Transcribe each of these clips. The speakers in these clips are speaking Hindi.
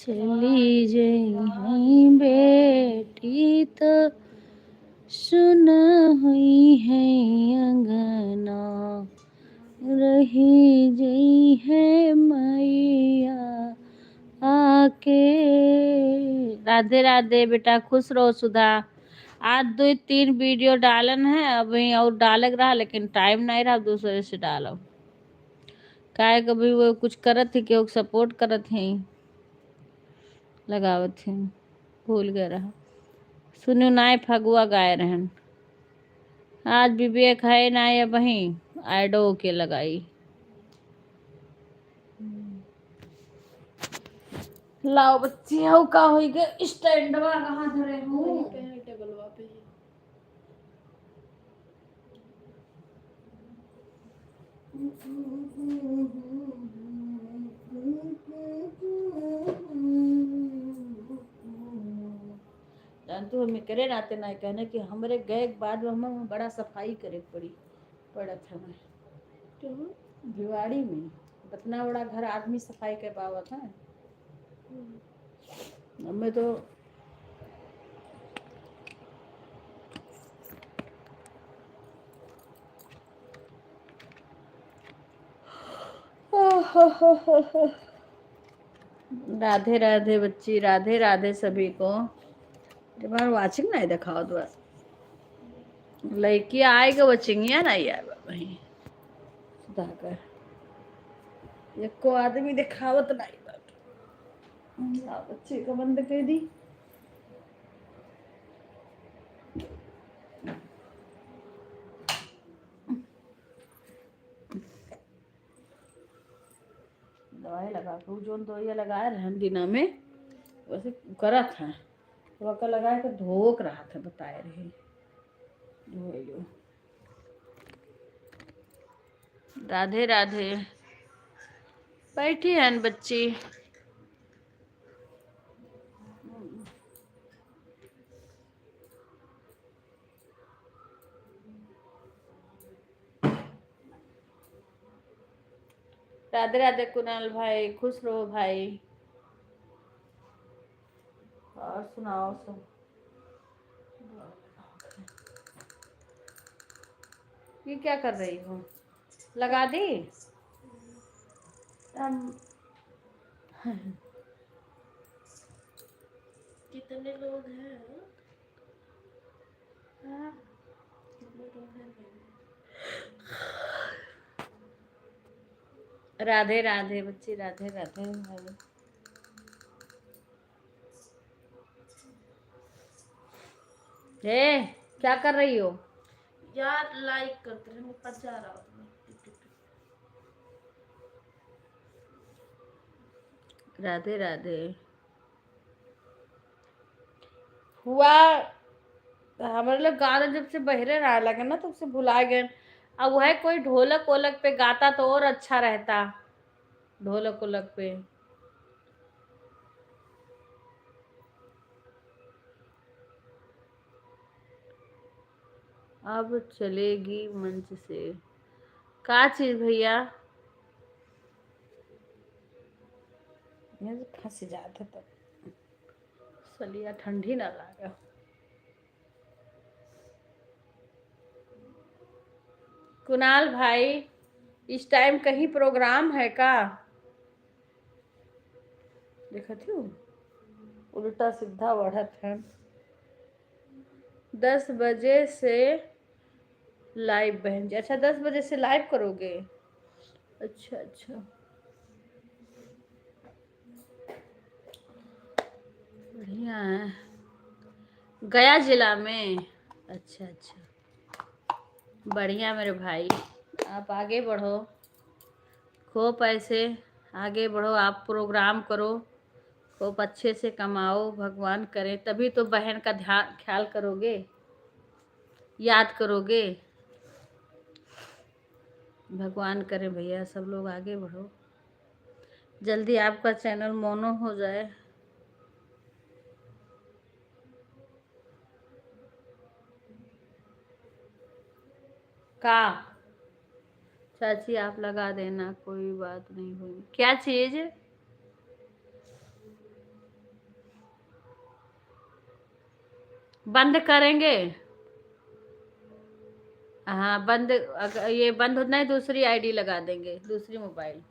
चली जई बेटी तो सुन हुई है अंगना, रही जई है मैया आके। राधे राधे बेटा, खुश रहो सुधा। आज 2-3 वीडियो डालन है, अभी और डालक रहा लेकिन टाइम नहीं रहा, दूसरे से डालो काय कभी वो कुछ करत थी कि सपोर्ट करत है लगावत थी, भूल गए रहा। सुनो नाय फगुआ गाय रहन, आज विवेक है ना या वही आइडो के लगाई। लाओ बच्ची हो का होई गए स्टैंडवा कहाँ धरे हूँ टेबलवा पे ही। जानते हो मैं करे नाते ना कहने कि हमरे गए के बाद हमें बड़ा सफाई करे पड़त हमें भिवाड़ी में इतना बड़ा घर आदमी सफाई कर पावत है। हमें तो राधे राधे बच्ची, राधे राधे सभी को। तुम्हारा वाचिंग नहीं दिखाओ तो लड़की आएगा बचिंगिया नहीं आएगा वही सुधाकर एको आदमी दिखावत नहीं बात। बच्चे को बंद कर दी। दवाई लगा के जो दवाई लगाए रहे दिना में वैसे करत है तो लगा के धोक रहा था, बताए रहे धोइयो। राधे राधे बैठी है बच्ची। राधे राधे कुणाल भाई, खुश रहो भाई। और सुनाओ सब। ये क्या कर रही हो, लगा दी कितने लोग हैं? हाँ? कितने लोग हैं? राधे राधे बच्ची, राधे राधे भाई। हे क्या कर रही हो यार, लाइक करते रहे, ऊपर जा रहा हूँ। राधे राधे हुआ हमारे लोग गाना जब से बहरे रहा लगे ना तब से भुला गए। अब वह कोई ढोलक वोलक पे गाता तो और अच्छा रहता, ढोलक वोलक पे। अब चलेगी मंच से का चीज भैया, फंस जाते तो सलिया ठंडी ना लागे। कुणाल भाई इस टाइम कहीं प्रोग्राम है का? देखा थी उल्टा सीधा बढ़त है। 10 बजे से लाइव बहन जी। अच्छा 10 बजे से लाइव करोगे? अच्छा अच्छा, बढ़िया है। गया जिला में? अच्छा अच्छा, बढ़िया मेरे भाई, आप आगे बढ़ो, खूब पैसे, आगे बढ़ो, आप प्रोग्राम करो, खूब अच्छे से कमाओ, भगवान करे, तभी तो बहन का ध्यान ख्याल करोगे, याद करोगे। भगवान करे भैया सब लोग आगे बढ़ो, जल्दी आपका चैनल मोनो हो जाए। का चाची आप लगा देना, कोई बात नहीं होगी। क्या चीज? बंद करेंगे? हाँ बंद, ये बंद होना है, दूसरी आईडी लगा देंगे, दूसरी मोबाइल।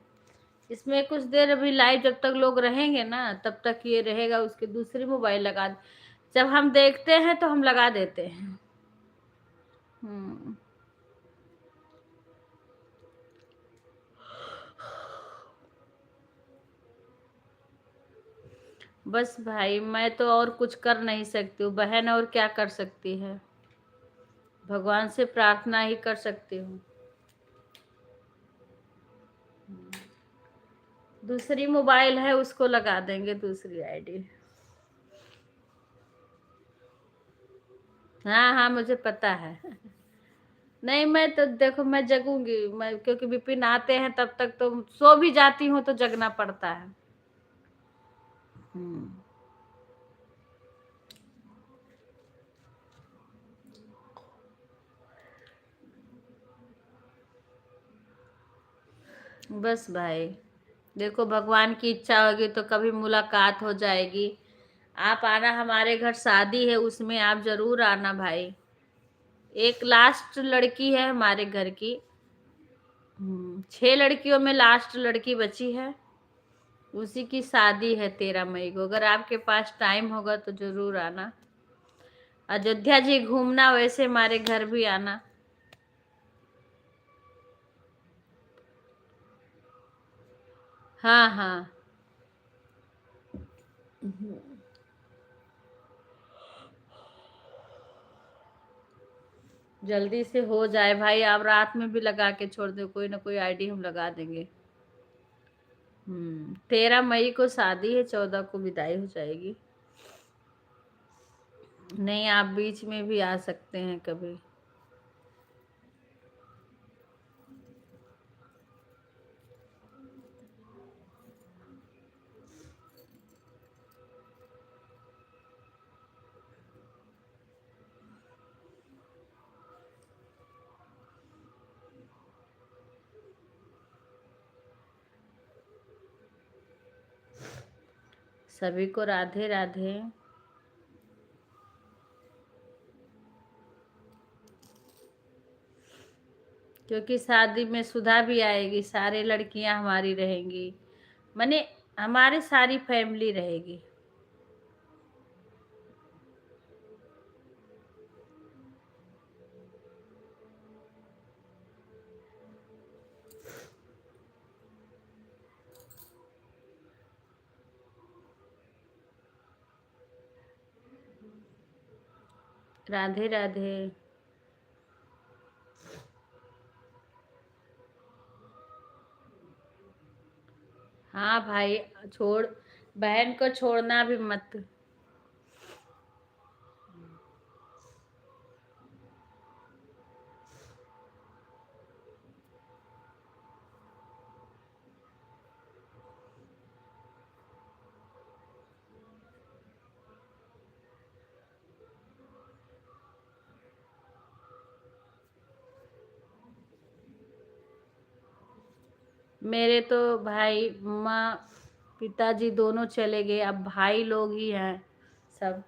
इसमें कुछ देर अभी लाइव जब तक लोग रहेंगे ना तब तक ये रहेगा, उसकी दूसरी मोबाइल लगा, जब हम देखते हैं तो हम लगा देते हैं। बस भाई मैं तो और कुछ कर नहीं सकती हूँ बहन, और क्या कर सकती है, भगवान से प्रार्थना ही कर सकती हूँ। दूसरी मोबाइल है उसको लगा देंगे, दूसरी आईडी। हाँ हाँ मुझे पता है। नहीं मैं तो देखो, मैं जगूंगी, मैं क्योंकि विपिन आते हैं तब तक तो सो भी जाती हूँ, तो जगना पड़ता है। बस भाई देखो, भगवान की इच्छा होगी तो कभी मुलाकात हो जाएगी। आप आना, हमारे घर शादी है, उसमें आप जरूर आना भाई। एक लास्ट लड़की है हमारे घर की, 6 लड़कियों में लास्ट लड़की बची है, उसी की शादी है 13 मई को। अगर आपके पास टाइम होगा तो जरूर आना। अयोध्या जी घूमना, वैसे हमारे घर भी आना। हाँ हाँ, जल्दी से हो जाए भाई, आप रात में भी लगा के छोड़ दो, कोई ना कोई आईडी हम लगा देंगे। 13 मई को शादी है, 14 को विदाई हो जाएगी। नहीं आप बीच में भी आ सकते हैं कभी। सभी को राधे राधे। क्योंकि शादी में सुधा भी आएगी, सारे लड़कियां हमारी रहेंगी, माने हमारी सारी फैमिली रहेगी। राधे राधे। हाँ भाई, छोड़, बहन को छोड़ना भी मत। मेरे तो भाई माँ पिताजी दोनों चले गए, अब भाई लोग ही हैं सब।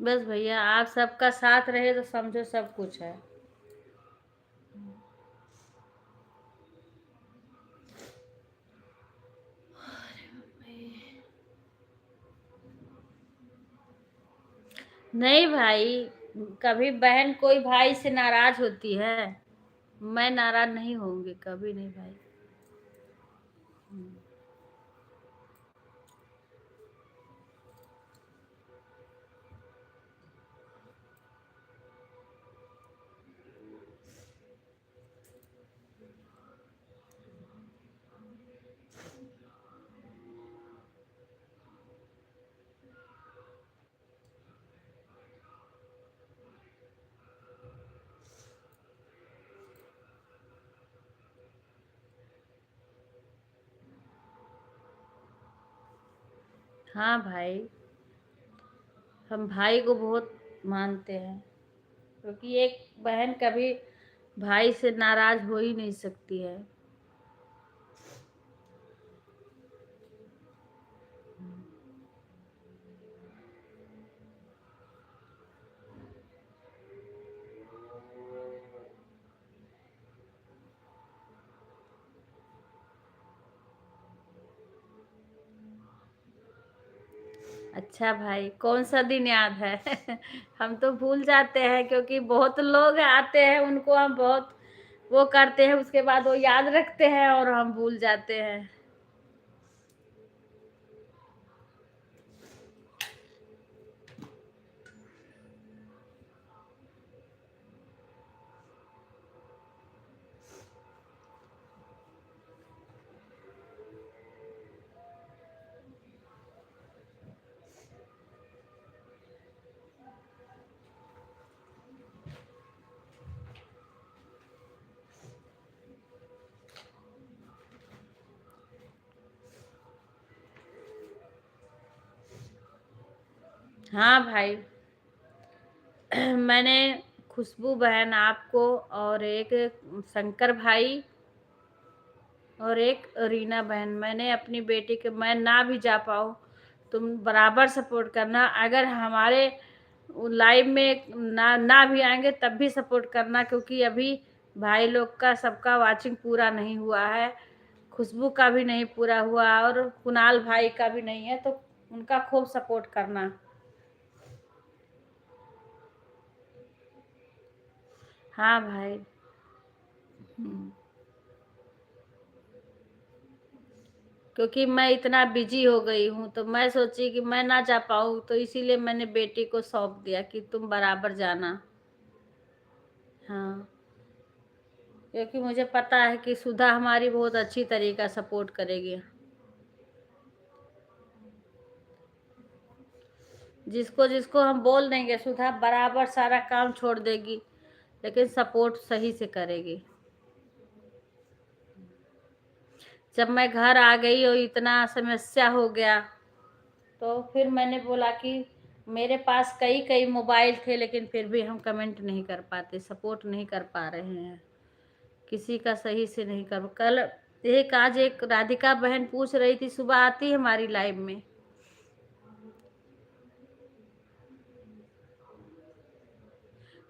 बस भैया आप सबका साथ रहे तो समझो सब कुछ है। नहीं भाई, कभी बहन कोई भाई से नाराज होती है? मैं नाराज नहीं होंगी कभी नहीं भाई। हाँ भाई, हम भाई को बहुत मानते हैं, क्योंकि एक बहन कभी भाई से नाराज हो ही नहीं सकती है। अच्छा भाई, कौन सा दिन याद है? हम तो भूल जाते हैं, क्योंकि बहुत लोग आते हैं, उनको हम बहुत वो करते हैं, उसके बाद वो याद रखते हैं और हम भूल जाते हैं। हाँ भाई, मैंने खुशबू बहन आपको, और एक शंकर भाई, और एक रीना बहन, मैंने अपनी बेटी के, मैं ना भी जा पाऊँ, तुम बराबर सपोर्ट करना। अगर हमारे लाइव में ना भी आएंगे तब भी सपोर्ट करना, क्योंकि अभी भाई लोग का सबका वाचिंग पूरा नहीं हुआ है। खुशबू का भी नहीं पूरा हुआ, और कुणाल भाई का भी नहीं है, तो उनका खूब सपोर्ट करना। हाँ भाई। हम्म। क्योंकि मैं इतना बिजी हो गई हूँ, तो मैं सोची कि मैं ना जा पाऊँ, तो इसीलिए मैंने बेटी को सौंप दिया कि तुम बराबर जाना। हाँ, क्योंकि मुझे पता है कि सुधा हमारी बहुत अच्छी तरीका सपोर्ट करेगी। जिसको जिसको हम बोल देंगे, सुधा बराबर सारा काम छोड़ देगी, लेकिन सपोर्ट सही से करेगी। जब मैं घर आ गई और इतना समस्या हो गया, तो फिर मैंने बोला कि मेरे पास कई कई मोबाइल थे, लेकिन फिर भी हम कमेंट नहीं कर पाते, सपोर्ट नहीं कर पा रहे हैं, किसी का सही से नहीं कर। कल आज एक राधिका बहन पूछ रही थी, सुबह आती है हमारी लाइव में।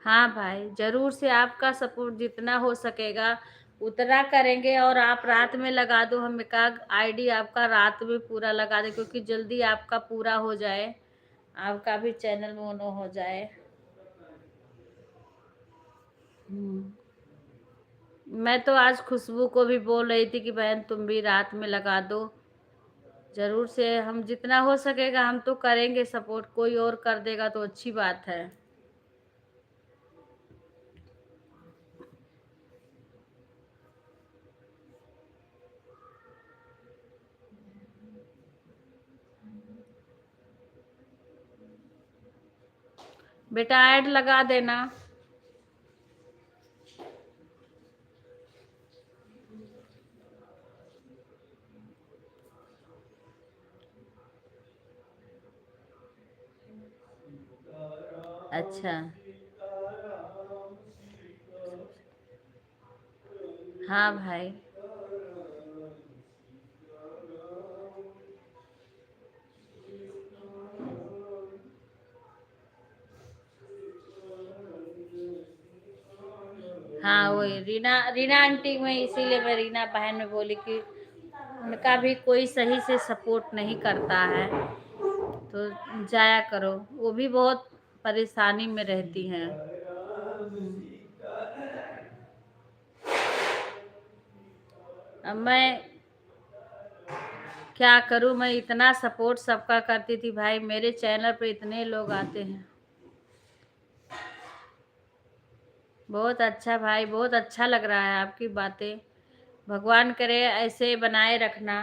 हाँ भाई, जरूर से आपका सपोर्ट जितना हो सकेगा उतना करेंगे। और आप रात में लगा दो, हम एक आईडी आपका रात में पूरा लगा दे, क्योंकि जल्दी आपका पूरा हो जाए, आपका भी चैनल मोनो हो जाए। हम्म। मैं तो आज खुशबू को भी बोल रही थी कि बहन तुम भी रात में लगा दो। जरूर से हम जितना हो सकेगा हम तो करेंगे सपोर्ट, कोई और कर देगा तो अच्छी बात है। बेटा ऐड लगा देना। अच्छा। हाँ भाई। हाँ वही रीना, रीना आंटी में, इसीलिए मैं रीना बहन में बोली कि उनका भी कोई सही से सपोर्ट नहीं करता है, तो जाया करो। वो भी बहुत परेशानी में रहती हैं। अब मैं क्या करूं, मैं इतना सपोर्ट सबका करती थी भाई, मेरे चैनल पे इतने लोग आते हैं। बहुत अच्छा भाई, बहुत अच्छा लग रहा है आपकी बातें। भगवान करे ऐसे बनाए रखना।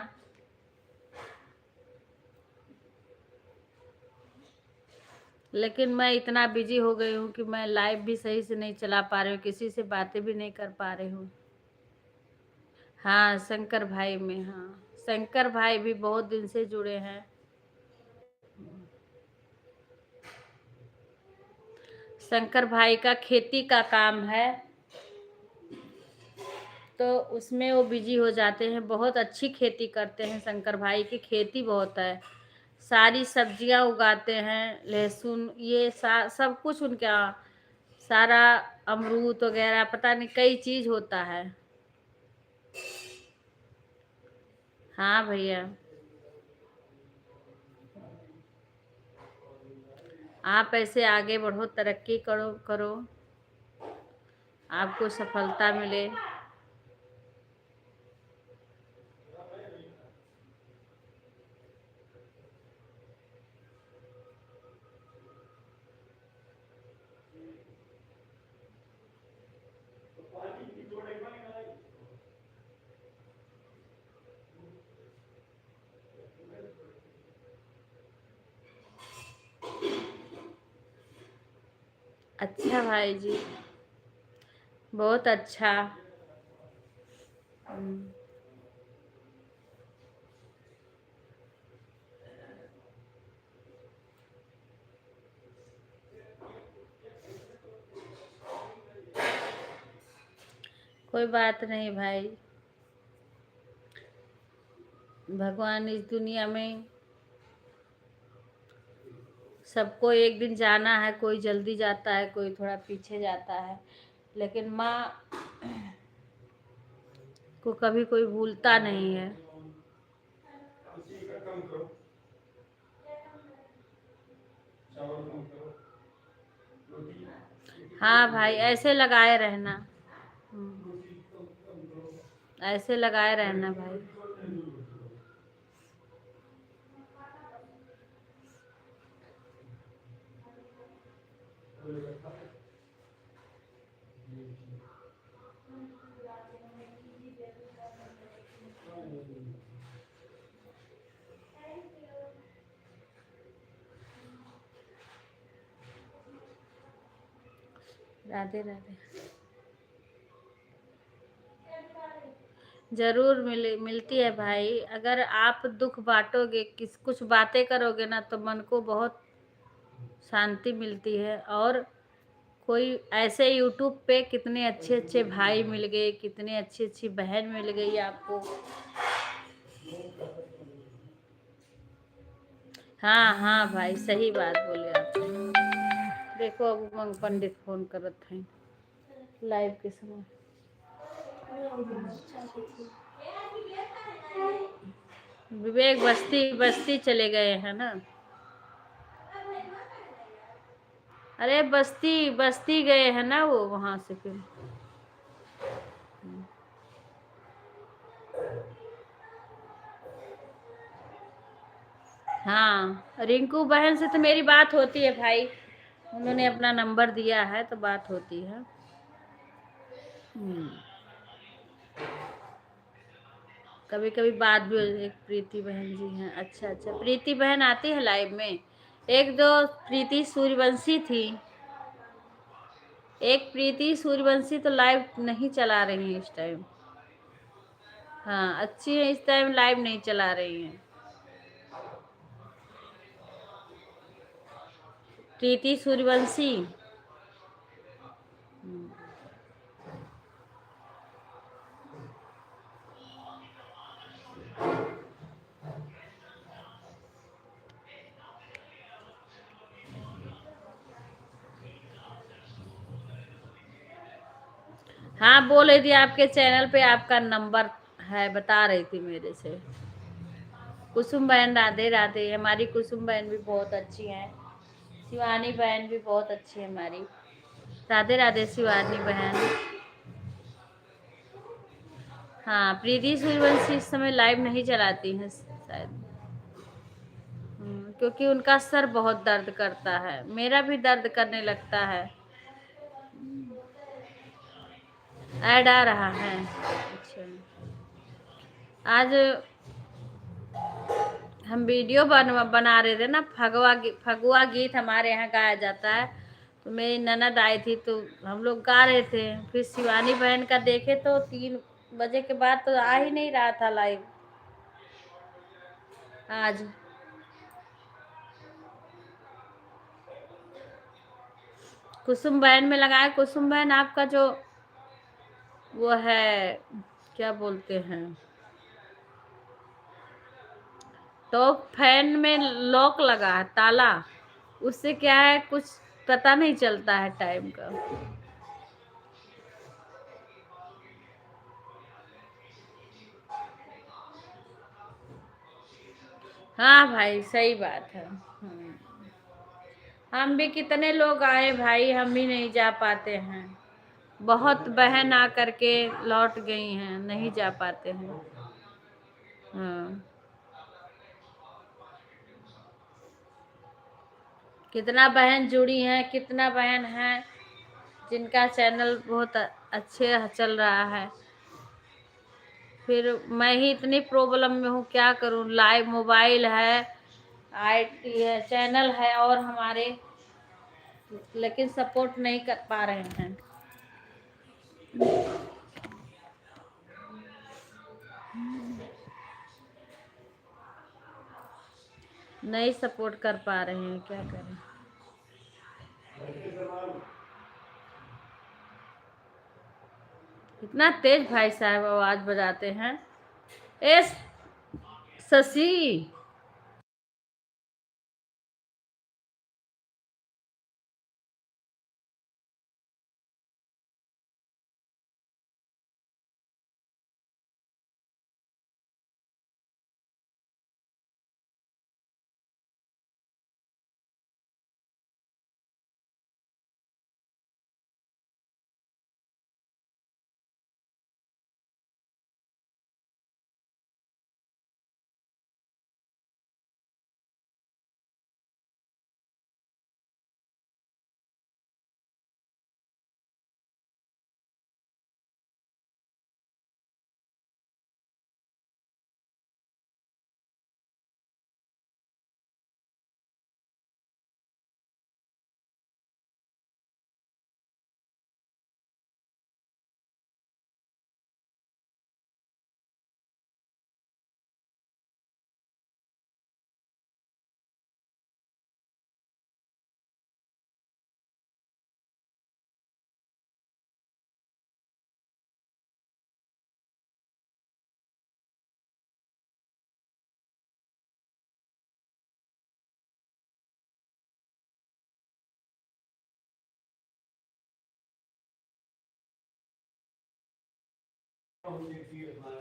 लेकिन मैं इतना बिजी हो गई हूँ कि मैं लाइव भी सही से नहीं चला पा रही हूँ, किसी से बातें भी नहीं कर पा रही हूँ। हाँ शंकर भाई में, हाँ शंकर भाई भी बहुत दिन से जुड़े हैं। शंकर भाई का खेती का काम है, तो उसमें वो बिजी हो जाते हैं। बहुत अच्छी खेती करते हैं शंकर भाई की, खेती बहुत है, सारी सब्जियां उगाते हैं, लहसुन ये सब कुछ उनका, सारा अमरूद वगैरह पता नहीं कई चीज होता है। हाँ भैया, आप ऐसे आगे बढ़ो, तरक्की करो करो, आपको सफलता मिले। अच्छा भाई जी, बहुत अच्छा। कोई बात नहीं भाई, भगवान इस दुनिया में सबको एक दिन जाना है, कोई जल्दी जाता है, कोई थोड़ा पीछे जाता है, लेकिन माँ को कभी कोई भूलता नहीं है। हाँ भाई ऐसे लगाए रहना, ऐसे लगाए रहना भाई। राधे राधे। जरूर मिलती है भाई, अगर आप दुख बांटोगे, किस कुछ बातें करोगे ना, तो मन को बहुत शांति मिलती है। और कोई ऐसे यूट्यूब पे कितने अच्छे अच्छे भाई मिल गए, कितनी अच्छी अच्छी बहन मिल गई आपको। हाँ हाँ भाई, सही बात बोले आप। देखो अब उमंग पंडित फोन करत हैं लाइव के समय। विवेक बस्ती बस्ती चले गए हैं ना। अरे बस्ती बस्ती गए हैं ना वो, वहां से फिर। हाँ रिंकू बहन से तो मेरी बात होती है भाई, उन्होंने अपना नंबर दिया है तो बात होती है। कभी कभी बात भी एक प्रीति बहन जी हैं। अच्छा अच्छा, प्रीति बहन आती है लाइव में। एक दो प्रीति सूर्यवंशी थी, एक प्रीति सूर्यवंशी तो लाइव नहीं चला रही है इस टाइम। हाँ अच्छी है, इस टाइम लाइव नहीं चला रही हैं। प्रीति सूर्यवंशी। हाँ बोल रही थी आपके चैनल पे आपका नंबर है, बता रही थी मेरे से। कुसुम बहन राधे राधे। हमारी कुसुम बहन भी बहुत अच्छी है, शिवानी बहन भी बहुत अच्छी है हमारी। राधे राधे शिवानी बहन। हाँ प्रीति सूर्यवंशी इस समय लाइव नहीं चलाती हैं शायद। क्योंकि उनका सर बहुत दर्द करता है, मेरा भी दर्द करने लगता है। ऐड आ रहा है। अच्छा, आज हम वीडियो बना रहे थे ना, फगुआ गीत हमारे यहाँ गाया जाता है, तो मेरी ननद आई थी तो हम लोग गा रहे थे। फिर शिवानी बहन का देखे तो 3 बजे के बाद तो आ ही नहीं रहा था लाइव आज। कुसुम बहन में लगाया। कुसुम बहन आपका जो वो है, क्या बोलते हैं, तो फैन में लॉक लगा है, ताला, उससे क्या है कुछ पता नहीं चलता है टाइम का। हाँ भाई सही बात है। हम भी कितने लोग आए भाई, हम भी नहीं जा पाते हैं। बहुत बहन आ करके लौट गई हैं, नहीं जा पाते हैं। हाँ, कितना बहन जुड़ी हैं, कितना बहन है जिनका चैनल बहुत अच्छे चल रहा है। फिर मैं ही इतनी प्रॉब्लम में हूँ, क्या करूँ। लाइव मोबाइल है, आईटी है, चैनल है और हमारे, लेकिन सपोर्ट नहीं कर पा रहे हैं। नहीं सपोर्ट कर पा रहे हैं, क्या करें। इतना तेज भाई साहब आवाज बजाते हैं। ए शशि,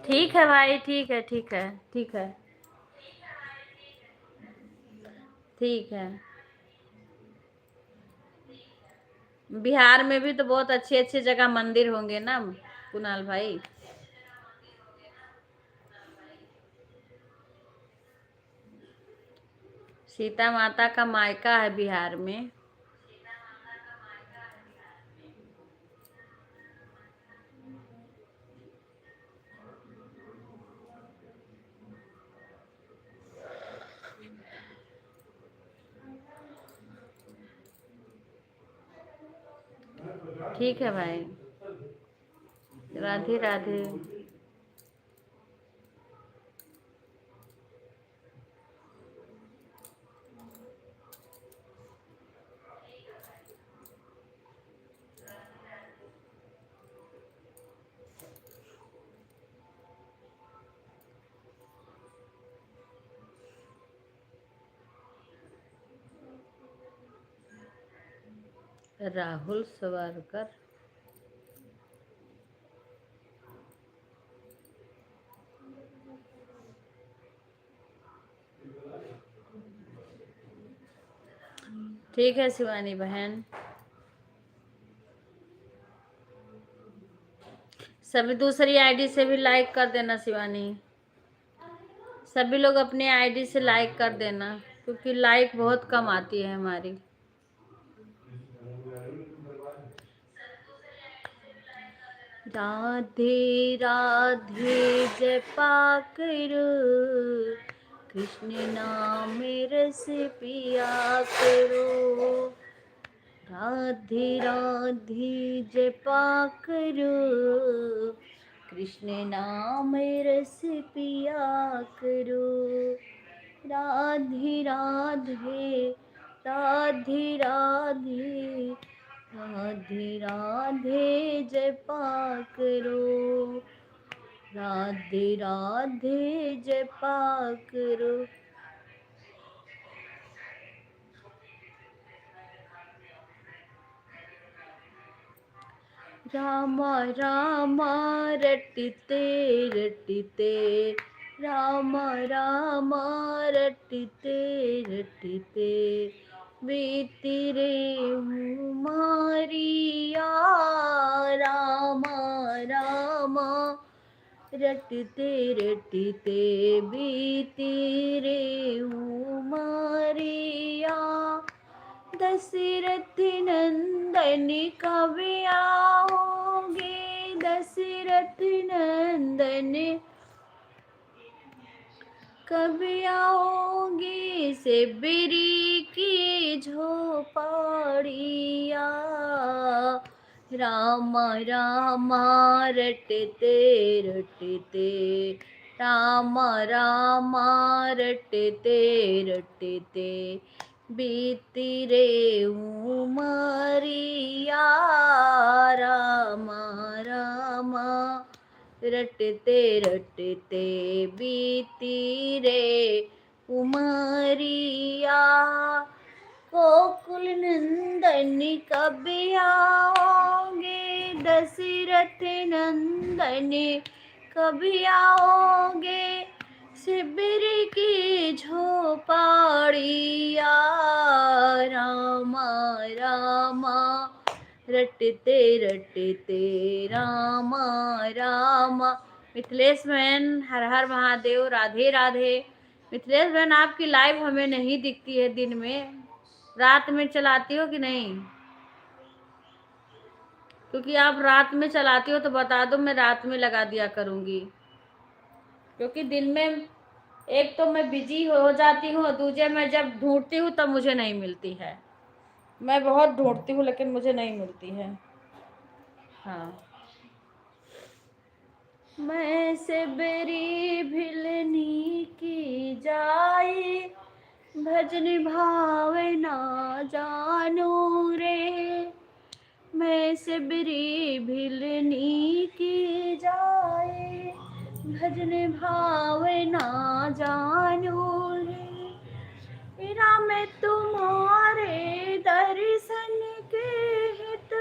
ठीक है भाई, ठीक है, ठीक है, ठीक है, ठीक है। बिहार में भी तो बहुत अच्छे अच्छे जगह मंदिर होंगे ना कुणाल भाई। सीता माता का मायका है बिहार में। ठीक है भाई, राधे राधे। राहुल सावरकर। ठीक है शिवानी बहन। सभी दूसरी आईडी से भी लाइक कर देना शिवानी। सभी लोग अपनी आईडी से लाइक कर देना, क्योंकि लाइक बहुत कम आती है हमारी। राधे राधे जपा करो, कृष्ण नाम रस पिया करो। राधे राधे जपा करो, कृष्ण नाम रस पिया करो। राधे राधे राधे राधे राधे राधे जपा करो। राधे राधे जपा करो। रामा रामा रटते रटते, रामा रामा रटते रटते, बीती रे मारिया। रामा रामा रटते रटते, बीती रे मारिया। दशरथ नंदन कब आओगे, दशरथ नंदन कब आओगे, शिवरी की झोपड़िया। रामा रामा रटते रटते, रामा रामा रटते रटते, बीती रे उमरिया। रामा रामा रटते रटते, बीती रे उमरिया। गोकुल नंदन कब आओगे, दशरथ नंदन कब आओगे, शिविर की झोपड़िया। रामा रामा रटते रटते, रामा रामा। मिथिलेश बहन हर हर महादेव, राधे राधे। मिथिलेश बहन आपकी लाइव हमें नहीं दिखती है दिन में, रात में चलाती हो कि नहीं? क्योंकि आप रात में चलाती हो तो बता दो, मैं रात में लगा दिया करूंगी। क्योंकि दिन में एक तो मैं बिजी हो जाती हूँ, दूसरे मैं जब ढूंढती हूँ तब मुझे नहीं मिलती है। मैं बहुत ढूंढती हूँ लेकिन मुझे नहीं मिलती है। हाँ, मैं से बेरी भिलनी की जाए, भजन भाव ना जानो रे। मैं से बेरी भिलनी की जाए, भजन भाव ना जानो रे। राम तुम्हारे दर्शन के हित,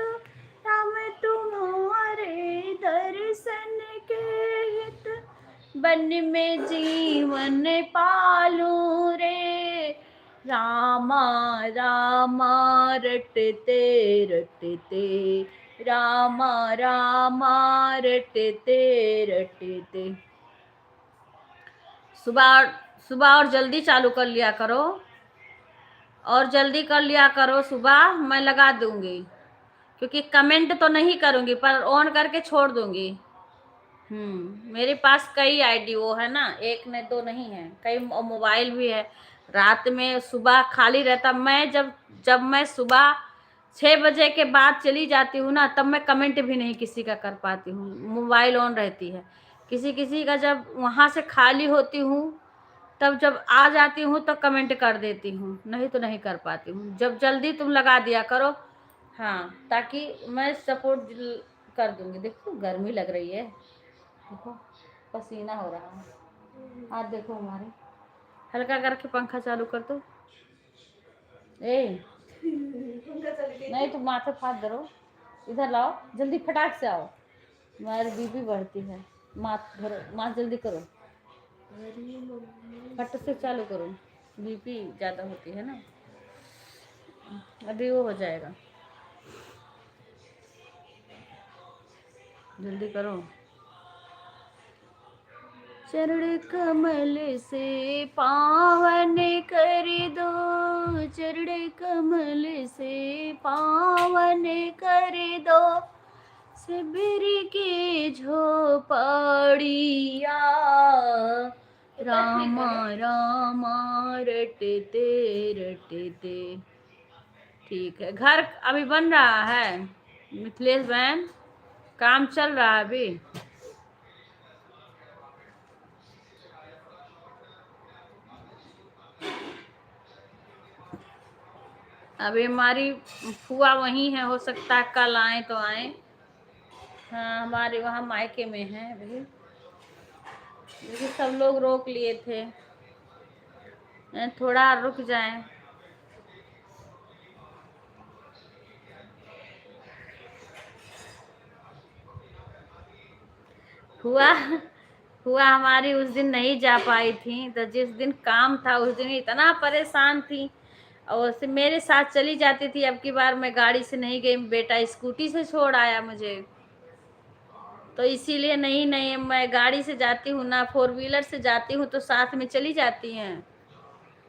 राम तुम्हारे दर्शन के हित, वन में जीवन पालू रे। रामा रामा रटते रटते, रामा रामा रटते रटते। सुबह सुबह और जल्दी चालू कर लिया करो, और जल्दी कर लिया करो सुबह, मैं लगा दूंगी। क्योंकि कमेंट तो नहीं करूंगी पर ऑन करके छोड़ दूंगी। मेरे पास कई आईडी वो है ना, एक ने दो नहीं है, कई मोबाइल भी है। रात में सुबह खाली रहता, मैं जब मैं सुबह 6 बजे के बाद चली जाती हूँ ना, तब मैं कमेंट भी नहीं किसी का कर पाती हूँ, मोबाइल ऑन रहती है। किसी किसी का जब वहाँ से खाली होती हूँ, तब जब आ जाती हूँ तो कमेंट कर देती हूँ, नहीं तो नहीं कर पाती हूँ। जब जल्दी तुम लगा दिया करो, हाँ, ताकि मैं सपोर्ट कर दूंगी। देखो गर्मी लग रही है, देखो पसीना हो रहा है। हाथ देखो हमारे, हल्का करके पंखा चालू कर दो। ए नहीं तो माथे फाड़ दो, इधर लाओ जल्दी, फटाक से आओ, हमारी बीपी बढ़ती है। माथ धरो, माथ जल्दी करो, फट से चालू करो, बीपी ज़्यादा होती है ना। अभी वो हो जाएगा, जल्दी करो। चरण कमल से पावन कर दो, चरण कमल से पावन कर दो, शिविर की झोपड़िया, रामा रामा रटते रटते। ठीक है, घर अभी बन रहा है मिथिलेश बहन, काम चल रहा है अभी। अभी हमारी फुआ वहीं है, हो सकता है कल आए तो आए। हाँ, हमारे वहाँ मायके में है अभी, लेकिन सब लोग रोक लिए थे, थोड़ा रुक जाएं। हुआ हुआ हमारी उस दिन नहीं जा पाई थी, तो जिस दिन काम था उस दिन इतना परेशान थी, और से मेरे साथ चली जाती थी। अब की बार मैं गाड़ी से नहीं गई, बेटा स्कूटी से छोड़ आया मुझे, तो इसीलिए नहीं नहीं मैं गाड़ी से जाती हूँ ना, फोर व्हीलर से जाती हूँ तो साथ में चली जाती हैं।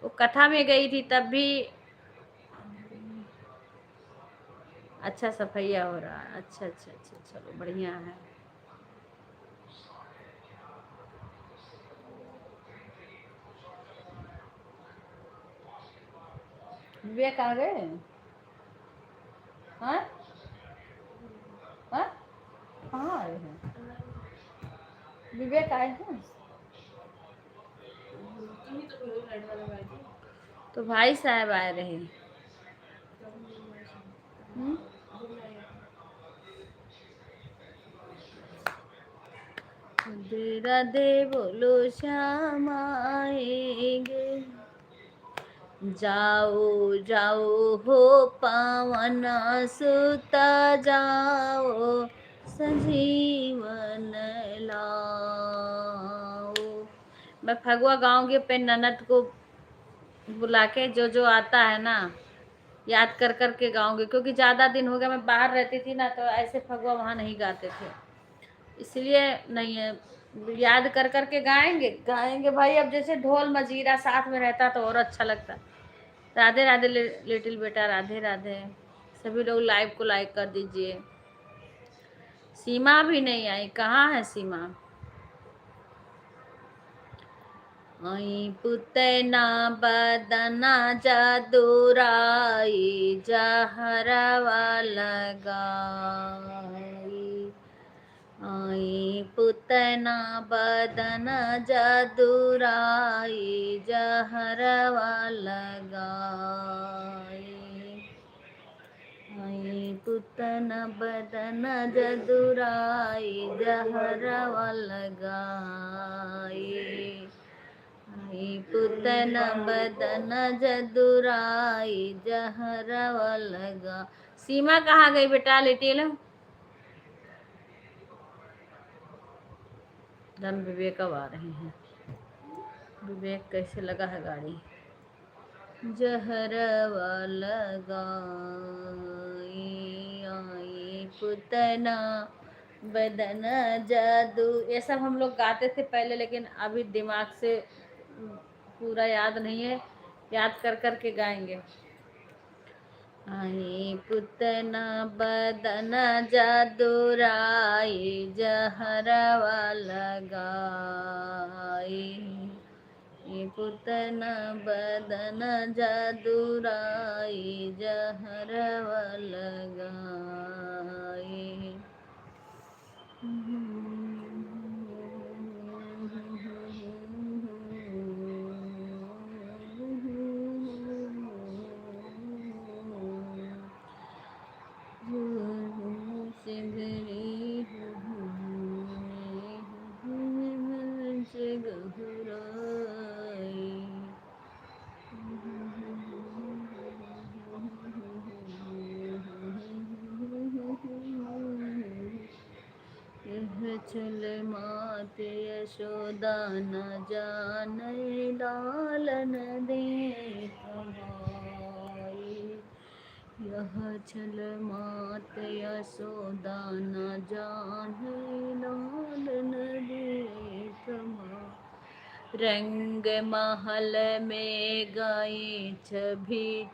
वो कथा में गई थी तब भी। अच्छा, सफैया हो रहा है, अच्छा अच्छा अच्छा, चलो बढ़िया है। विवेक आ गए? हाँ हाँ, कहाँ आए हैं? विवेक आए हैं? तो भाई साहब आए रहे। हम्म? राधे राधे बोलो श्याम आएंगे, जाओ जाओ हो पावन सुता जाओ, संजीवन लाओ। मैं फगुआ गाऊंगी पे ननद को बुला के, जो जो आता है ना याद कर कर के गाऊंगी, क्योंकि ज़्यादा दिन हो गया मैं बाहर रहती थी ना, तो ऐसे फगुआ वहाँ नहीं गाते थे, इसलिए नहीं है। याद कर कर के गाएंगे गाएंगे भाई। अब जैसे ढोल मजीरा साथ में रहता तो और अच्छा लगता। राधे राधे लिटिल बेटा, राधे राधे। सभी लोग लाइव को लाइक कर दीजिए। सीमा भी नहीं आई, कहाँ है सीमा? आई पुतना बदना जादूराई, जहरवा लगाई। आई पुतना बदन जादूराई, जहरवा लगाई। आई पुतना बदन जादूराई, जहरवा लगाई। आई पुतना बदन जादूराई, जहरवा लगा। सीमा कहाँ गई बेटा लिटिल? धन विवेक अब आ रहे हैं। विवेक कैसे लगा है गाड़ी? जहरवा लगाई, आई पुतना बदन जादू। ये सब हम लोग गाते थे पहले, लेकिन अभी दिमाग से पूरा याद नहीं है, याद कर कर के गाएंगे। आई पुतना बदन जादूराई, जहरवा लगाई। पुतना बदन जादूराई, जहरवा लगाई। चल माते यशोदा न जाने लालन दे कमाई। यह छल मात यशोदा न जाने लालन देख माँ। रंग महल में गई छवि,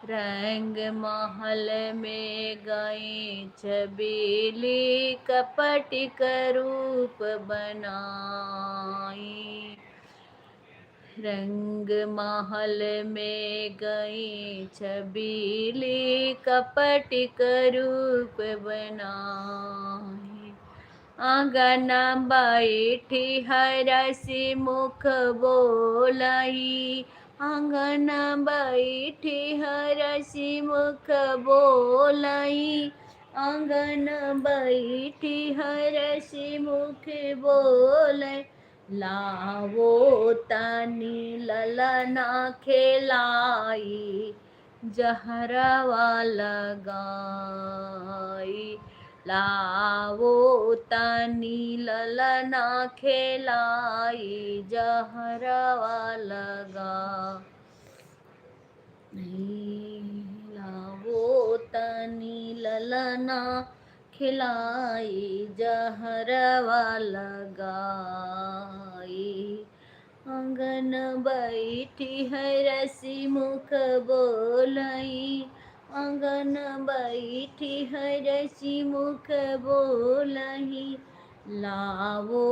रंग महल में गई छबीली, कपटिक रूप बनाई। रंग महल में गई छबीली, कपटिक रूप बनाई। आंगन बैठी हरसी मुख बोलाई, आंगन बैठी हरसी मुख बोलाई, आंगन बैठी हरसी मुख बोलाई। लावो तनी ललना खिलाई, जहरवा लगाई। लावो तनी ललना खिलाई, जहरवा लगाई। लावो तनी ललना खिलाई, जहरवा लगाई। आंगन बैठी हरसी मुख बोलाई, आंगन बैठी हरसी मुख बोलाई। लावो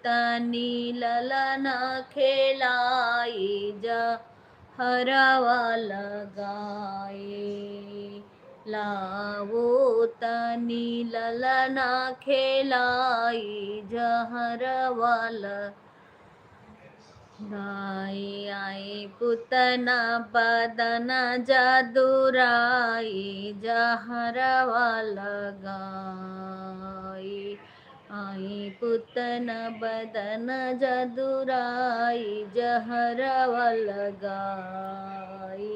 तनी ललना खिलाई, जहरवा लगाए। लावो तनी ललना खिलाई, जहरवा लगाई। आई पुतना बदन जदुराई, जहरवा लगाई। आई पुतना बदन जदुराई, जहरवा लगाई।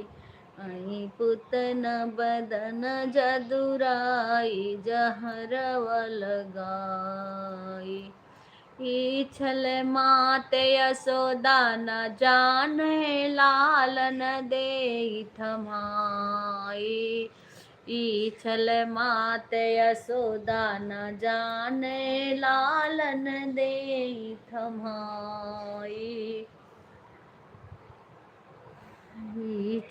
आई पुतना बदन जदुराई, जहरवा लगाई। छल मात यशोदा न जाने लालन दे थमाई। छल मात यशोदा न जाने लालन दे थमाई।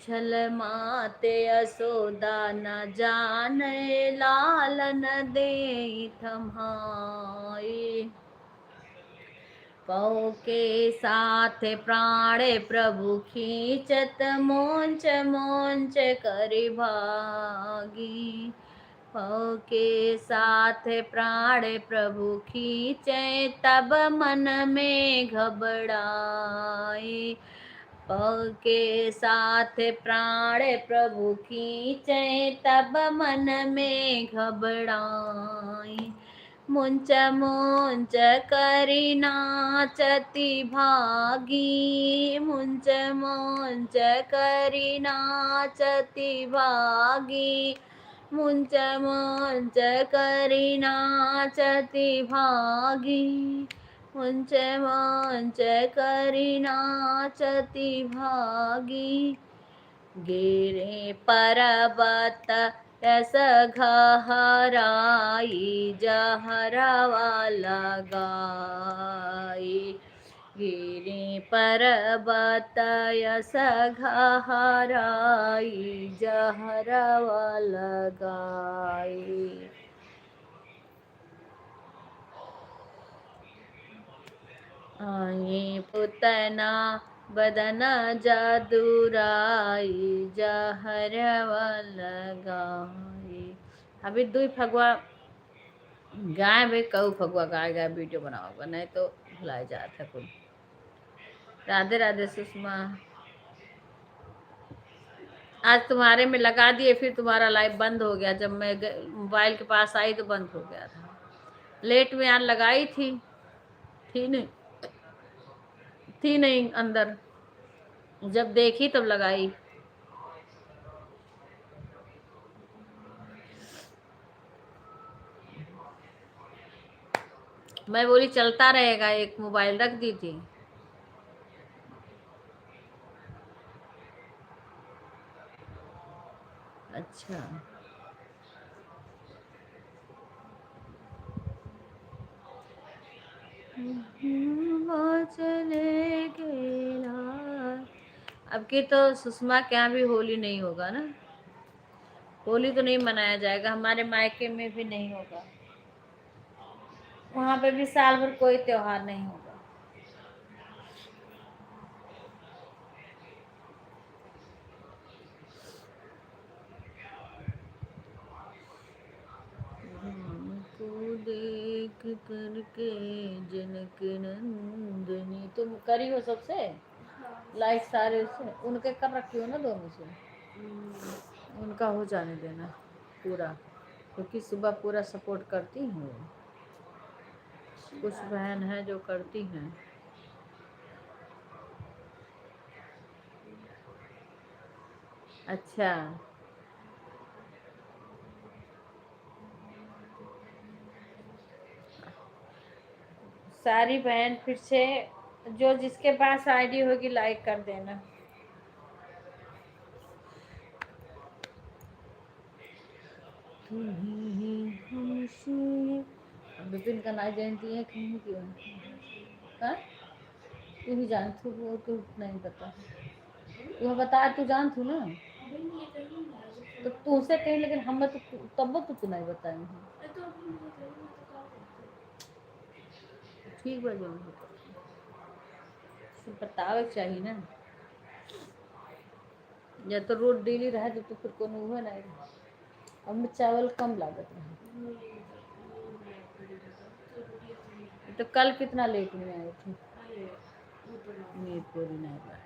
छल मात यशोदा न जाने लालन दे थमाई। पौ के साथ प्राण प्रभु खींचत, मोंच मोंच करि भागी। पौ के साथ प्राण प्रभु खींचे, तब मन में घबराए। पौ के साथ प्राण प्रभु खींचे, तब मन में घबराए। मुंच मुंच करि नाचती भागी, मुंच मुंच करि नाचती भागी। मुंच मुंच करि नाचती भागी, मुंच मुंच करि नाचती भागी। गिरे पर्वत यस घहराई, जहरवा लगाई। गिरे पर्वत यस घहराई, जहरवा लगाई। आई पुतना बदन जदुराई, जहरवा लगाई। अभी दुई फगुआ गाय भाई कहू फगुआ गाय गाय वीडियो बनाओगा, नहीं तो भुलाए जाता कुल। राधे राधे सुषमा। आज तुम्हारे में लगा दिए, फिर तुम्हारा लाइव बंद हो गया। जब मैं मोबाइल के पास आई तो बंद हो गया था। लेट में आज लगाई थी नहीं अंदर, जब देखी तब लगाई। मैं बोली चलता रहेगा, एक मोबाइल रख दी थी। अच्छा, वो चले गए। अब की तो सुषमा के यहाँ भी होली नहीं होगा ना, होली तो नहीं मनाया जाएगा, हमारे मायके में भी नहीं होगा, वहां पे भी साल भर कोई त्योहार नहीं होगा। को देख करके जनक नंदनी, तुम करी हो सबसे लाइक सारे से, उनके कब रखी हो ना दोनों से, उनका हो जाने देना पूरा, क्योंकि सुबह पूरा सपोर्ट करती हैं वो, कुछ बहन है जो करती हैं। अच्छा, सारी बहन फिर से जो जिसके पास आईडी होगी लाइक कर देना। विपिन का नाई जयंती है कि नहीं क्यों? हाँ, तू ही जान, तू वो तो नहीं पता, तू बता, तू जान तू ना, तो तू से कहीं, लेकिन हम तो तब तो तू नहीं बताएंगे। ठीक बा, जो बतावे चाहिए ना, या तो रोड डेली रहे तो फिर कोनो हुआ नहीं, अब चावल कम लागत है। तो कल कितना लेट में आए थे, मीरपुर नहीं बात,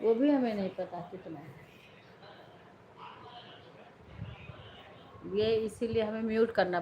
वो भी हमें नहीं पता कितना है, ये इसीलिए हमें म्यूट करना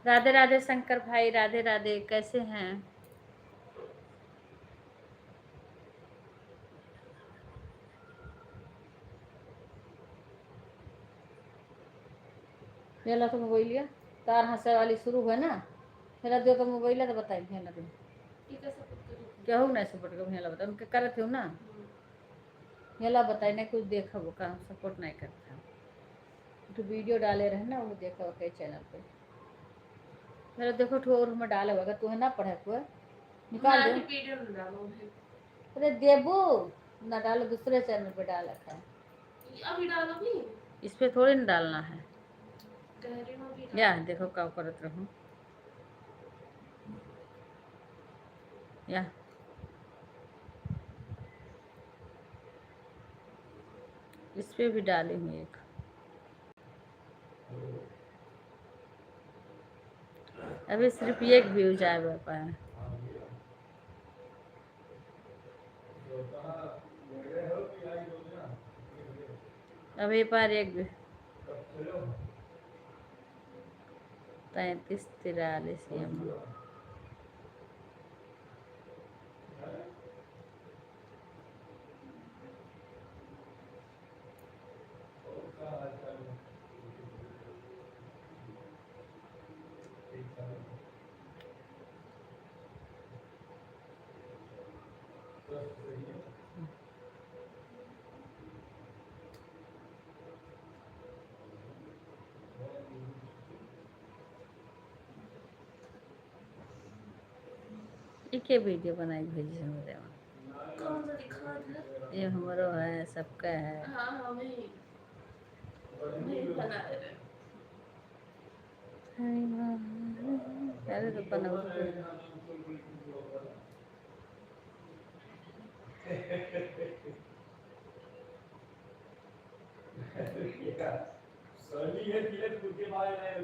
राधे राधे शंकर भाई, राधे राधे, कैसे हैं? मेला तो मोबाइल लिया तार हंसे वाली शुरू है ना। मेरा दे तो मोबाइल तो बताई मेला दे क्या हो ना सपोर्ट कर मेला बता उनके करत हो ना। मेला बताई नहीं कुछ देखा वो काम सपोर्ट नहीं करता। तो वीडियो डाले रहे ना वो देखा कई चैनल पे। मेरा देखो ठोर में डाले होगा तू है ना पढ़े हुए निकाल दो वीडियो न डालो। अरे देबू ना डालो दूसरे चैनल पे डाल रखा है। अभी डालो भी इस पे थोड़ी ना डालना है। या देखो क्या करत रहूं या इस पे भी डाली हूँ एक। अभी सिर्फ एक व्यूज आया पापा है। अभी पर एक 33-43 एक वीडियो बनाई भेजी हमारे कौन सा दिखा था ये हमारो है सबका है। हाँ हाँ वही बना रहे अरे तो बनाओ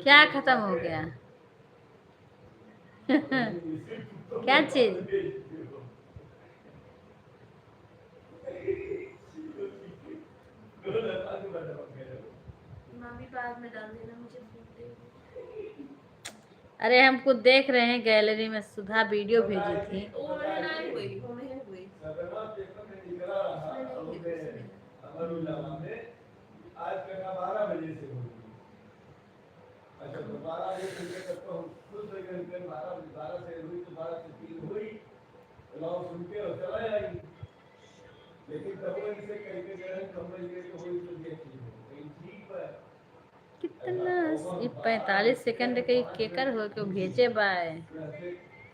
क्या खत्म हो गया क्या चीज बाद में डाल देना मुझे। अरे हम खुद देख रहे हैं गैलरी में सुधा वीडियो भेजी थी। आज का 12 बजे से होगी। अच्छा तो 12 बजे से तक तो हम खुद से 12 से हुई तो 12 से 3 हुई लाओ सुन के और चला जाएगी। लेकिन तब इसे कह के गए कमरे लिए तो हुई तो ये ठीक है। कितना 45 सेकंड के केकर हो क्यों भेजे बाय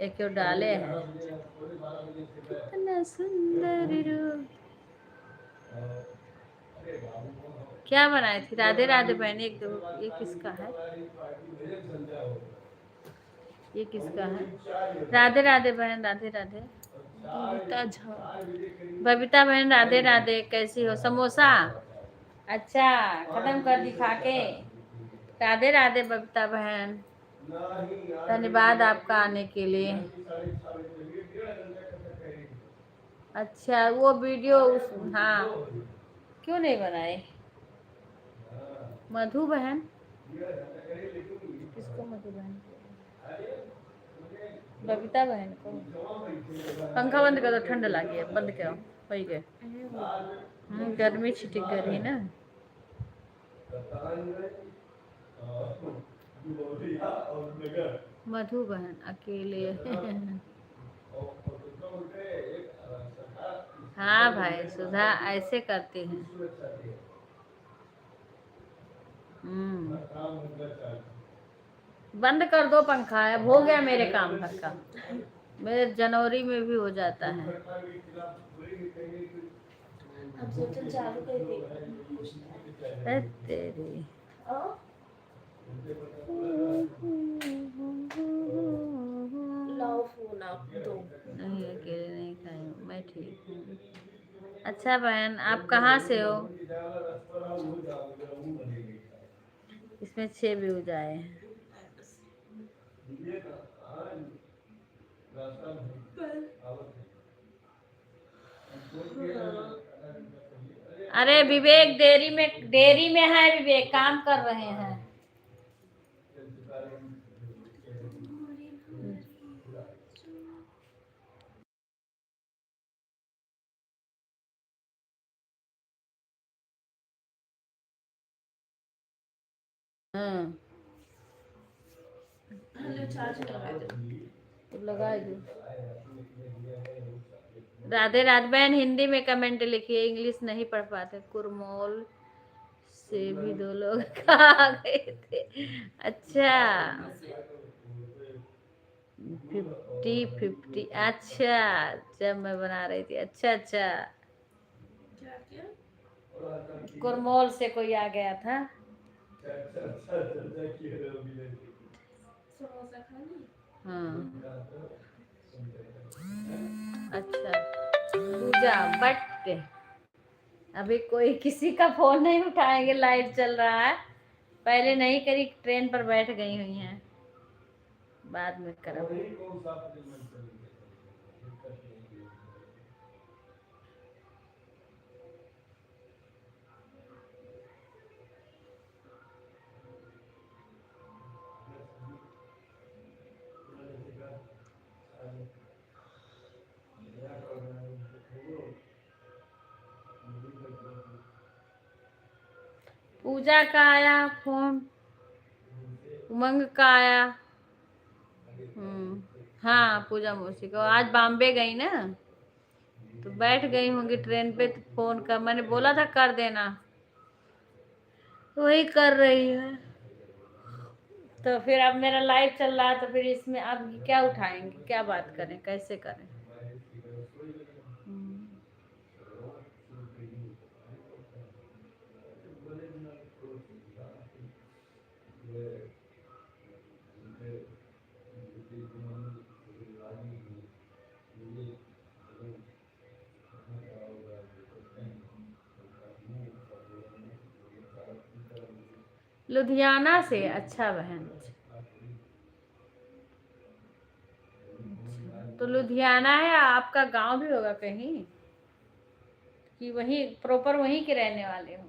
एक क्यों डाले हैं। कितना सुंदर रूप क्या बनाई थी राधे राधे बहन एक दो ये किसका है ये किसका है राधे राधे बहन राधे राधे बबीता झा बबीता बहन राधे राधे कैसी हो समोसा अच्छा खत्म कर दिखा के राधे राधे बबीता बहन धन्यवाद आपका आने के लिए। अच्छा वो वीडियो उस हाँ क्यों नहीं बनाए मधु बहन किसको मधु बहन बबीता बहन को पंखा बंद कर दो ठंड लगी है बंद करो वही गए गर्मी छिटिक गई ना। मधु बहन अकेले हाँ भाई सुधा ऐसे करती हैं। बंद कर दो पंखा अब हो गया मेरे काम भर का मेरे जनवरी में भी हो जाता है। तेरी नहीं अकेले नहीं खाई मैं ठीक हूँ। अच्छा बहन आप कहाँ से हो इसमें 6 व्यूज आए हैं। अरे विवेक डेयरी में है विवेक काम कर रहे हैं। हाँ तो लगा दो। राधे राधे बहन, हिंदी में कमेंट लिखिए, इंग्लिश नहीं पढ़ पाते। कुरमोल से भी 2 लोग आ गए थे। अच्छा 50-50, अच्छा जब मैं बना रही थी। अच्छा अच्छा, कुरमोल से कोई आ गया था। हाँ अच्छा पूजा, बट अभी कोई किसी का फोन नहीं उठाएंगे, लाइट चल रहा है। पहले नहीं करी, ट्रेन पर बैठ गई हुई हैं, बाद में करो। पूजा का आया फोन, उमंग का आया। हाँ पूजा मौसी को, आज बॉम्बे गई ना, तो बैठ गई होंगी ट्रेन पे, तो फोन कर, मैंने बोला था कर देना, वही कर रही है। तो फिर अब मेरा लाइव चल रहा है, तो फिर इसमें अब क्या उठाएंगे, क्या बात करें, कैसे करें। लुधियाना से, अच्छा बहन। तो लुधियाना है, आपका गांव भी होगा कहीं, कि वहीं प्रॉपर वहीं के रहने वाले हो।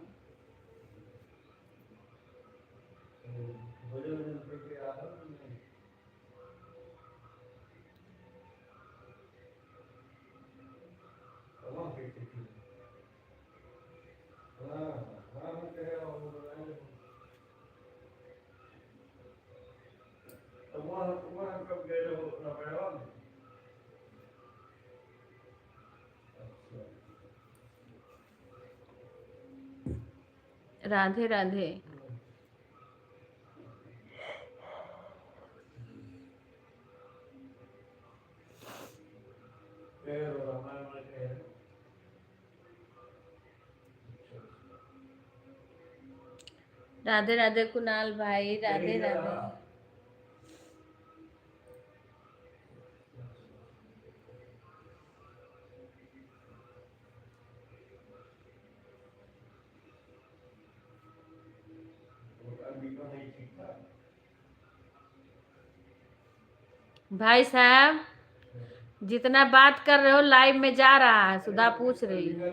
राधे राधे। राधे राधे कुणाल भाई, राधे राधे। भाई साहब जितना बात कर रहे हो लाइव में जा रहा है, सुधा पूछ रही है।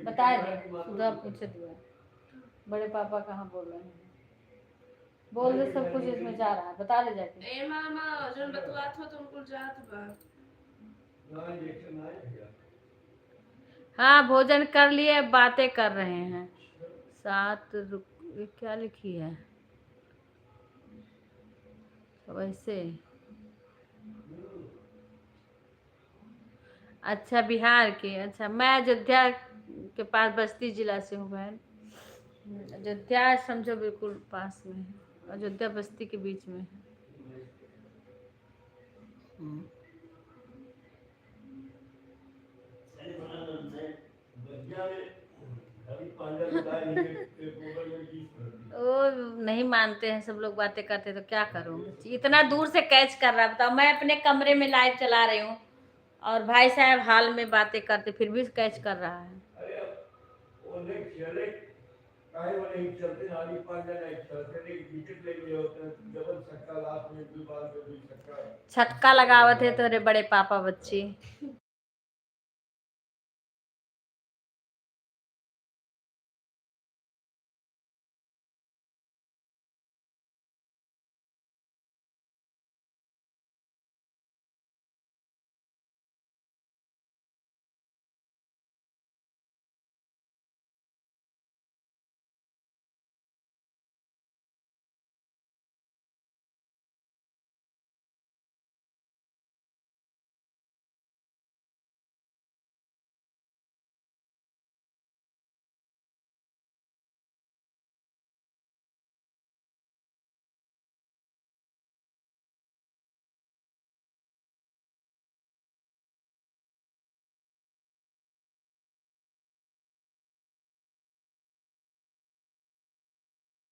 बता दे, सुधा पूछे दिया बड़े पापा कहाँ बोल रहे हैं, बोल दे सब कुछ इसमें जा रहा है, बता दे जाके। ए मामा जन बतवात हो तुमको जात बा। हाँ भोजन कर लिए, बातें कर रहे हैं। ये क्या लिखी है वैसे। अच्छा बिहार के, अच्छा मैं अयोध्या के पास बस्ती जिला से हूँ बहन। अयोध्या समझो बिल्कुल पास में है, अयोध्या बस्ती के बीच में है। वो नहीं मानते हैं सब लोग, बातें करते तो क्या करूँ, इतना दूर से कैच कर रहा है, बताओ। मैं अपने कमरे में लाइव चला रही हूँ और भाई साहब हाल में बातें करते, फिर भी कैच कर रहा है। छक्का लगावत है तोरे बड़े पापा बच्चे।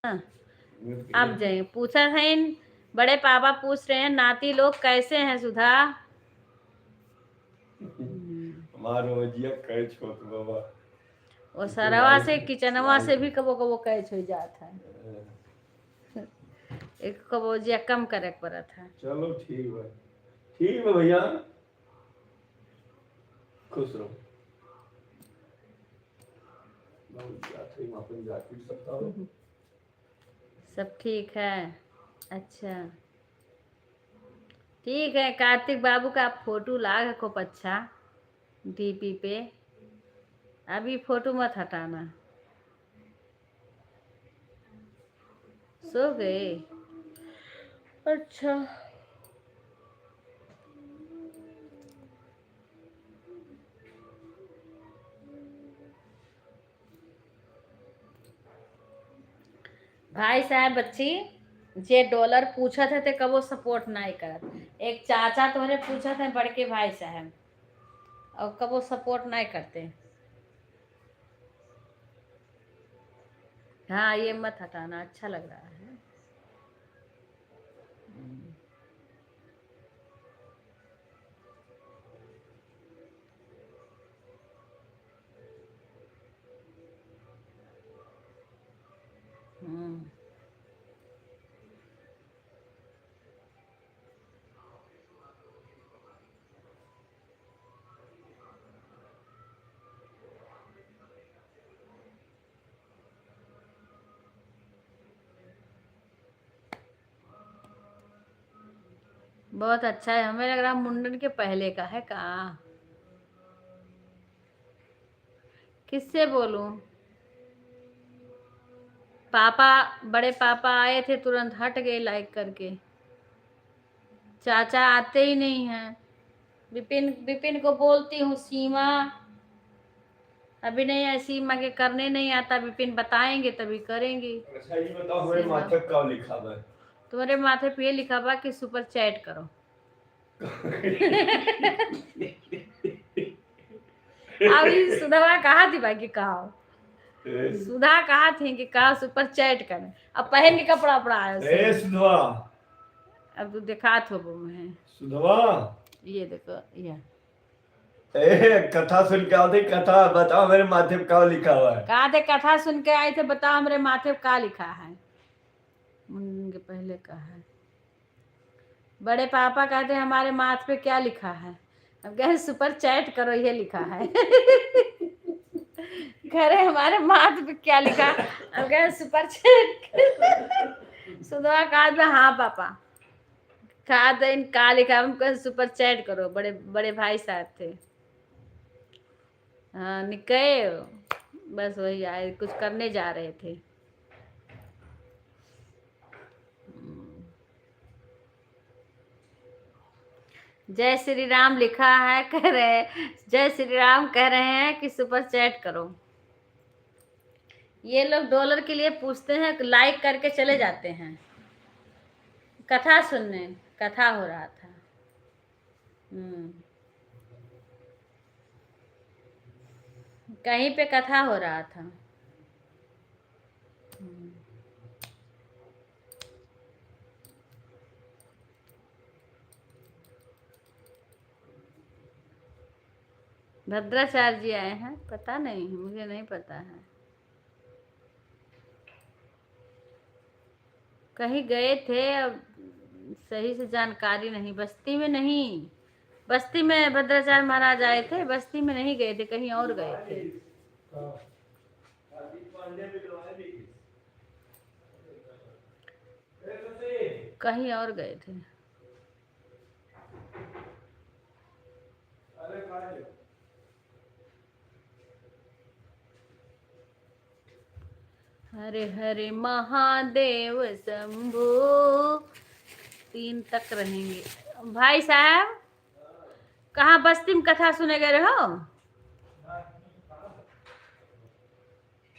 हाँ, अब जाए पूछा है इन बड़े पापा पूछ रहे हैं नाती लोग कैसे हैं सुधा। हमारो जिया कहे छोट बाबा और सरवा से किचनवा से भी कबो कबो कैच हो जाता है। एक कबो जिया कम करे पड़त है। चलो ठीक है भैया, खुश रहो। सब ठीक है। अच्छा ठीक है, कार्तिक बाबू का आप फोटो लाग खूब अच्छा डीपी पे, अभी फोटो मत हटाना। सो गए? अच्छा भाई साहब बच्ची जे डॉलर पूछा थे ते कबो सपोर्ट नहीं करत। एक चाचा तोहरे पूछा थे बड़के भाई साहब और कबो सपोर्ट नहीं करते। हाँ ये मत हटाना, अच्छा लग रहा है। हम्म बहुत अच्छा है। हमें लग रहा मुंडन के पहले का है। कहाँ किससे बोलूं? पापा बड़े पापा आए थे तुरंत हट गए लाइक करके। चाचा आते ही नहीं हैं। विपिन विपिन को बोलती हूँ सीमा अभी नहीं है, सीमा के करने नहीं आता। विपिन बताएंगे तभी करेंगी। अच्छा ये बताओ हमारे माथे पे क्या लिखा हुआ है? तुम्हारे माथे पे ये लिखा हुआ कि सुपर चैट करो। अभी सुधा कहा थी भाई कि कहा सुधा कहा थी कि कहा सुपर चैट करें। अब पहन के कपड़ा उपड़ा आया सुधवा। अब तू दिखा थो मैं सुधवा ये देखो ये कथा सुन के आते, कथा बताओ मेरे माथे पे क्या लिखा हुआ है? कहा थे कथा सुन के आए थे, बताओ हमारे माथे पे क्या लिखा है। मुंडन के पहले का है। बड़े पापा कहते हैं हमारे माथे पे क्या लिखा है। अब कहे सुपर चैट करो ये लिखा है। कह रहे हमारे माथे पे क्या लिखा। अब कहे सुपर चैट। सुधा कहा हाँ पापा कहा था इन का लिखा। हम कहे सुपर चैट करो। बड़े बड़े भाई साहब थे। हाँ निकले बस वही आए, कुछ करने जा रहे थे। जय श्री राम लिखा है, कह रहे जय श्री राम कह रहे हैं कि सुपर चैट करो। ये लोग डॉलर के लिए पूछते हैं, लाइक करके चले जाते हैं। कथा सुनने कथा हो रहा था। कहीं पे कथा हो रहा था। भद्राचार्य जी आए हैं, पता नहीं मुझे नहीं पता है। कहीं गए थे, अब सही से जानकारी नहीं। बस्ती में नहीं, बस्ती में भद्राचार्य महाराज आए थे, बस्ती में नहीं गए थे, कहीं और गए थे। कहीं और गए थे। हरे हरे महादेव शंभो 3 तक रहेंगे। भाई साहब कहाँ बस्ती में कथा सुने गए रहो?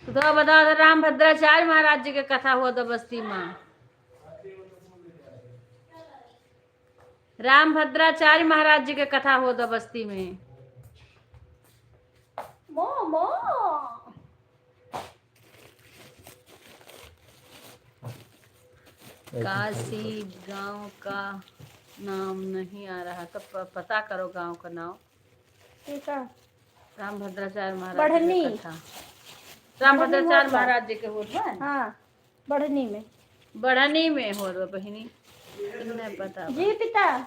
तो बताओ राम भद्राचार्य महाराज जी के कथा हुआ था बस्ती में। राम भद्राचार्य महाराज जी के कथा हुआ था बस्ती में। मो काशी गांव का नाम नहीं आ रहा तो पता करो गांव का नाम। ठीक है। राम भद्राचार्य महाराज बढ़नी। जी का कथा। राम भद्राचार्य महाराज जी के होत बा। हाँ, बढ़नी में। बढ़नी में होत बा बहिनी, नहीं पता बा। जी पिता,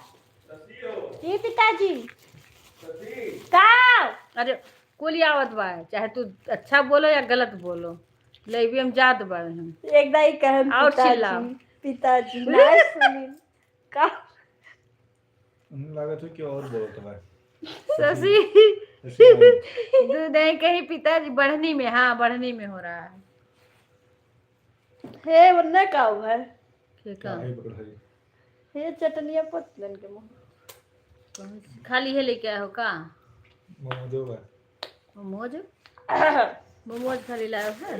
जी पिताजी। का? अरे कुल आवत बा, चाहे तू अच्छा बोलो या गलत बोलो, लेवी हम जात बा हम। एकदा ही कहन और चिल्लाओ। पिताजी ना सुनी। का? लगा तो कि और बोलत बा। शशि शशि हाँ। तू नहीं कहीं पिताजी बढ़नी में, हाँ बढ़नी में हो रहा है। हे वन्ने का हुआ है? ठीक क्या है, है पकड़ है? हे चटनिया पतलन के मुंह। खाली है लेके आए हो का मोमोजो बा। मोमोज? मोमोज खाली लाए हो है?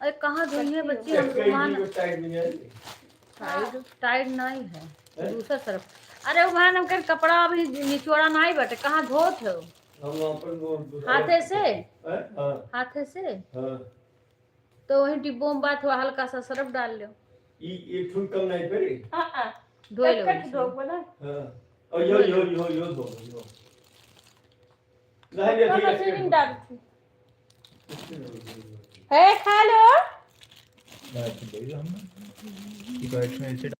अरे कहाँ धोई है बच्ची, हम रुमाल टाइट नहीं है दूसरा तरफ। अरे वहाँ हम कर कपड़ा अभी निचोड़ा नहीं बटे, कहाँ धोत हो? हाथे से? हाथे से तो वही डिब्बों में बात हुआ, हल्का सा सरफ डाल लो। एक ठुन कम नहीं पड़ी। धो लो कट दो बना। हां और यो दो यो नहीं तो ये मशीन डाल थी। है खा लो। बैठ गई हम बैठ में ऐसे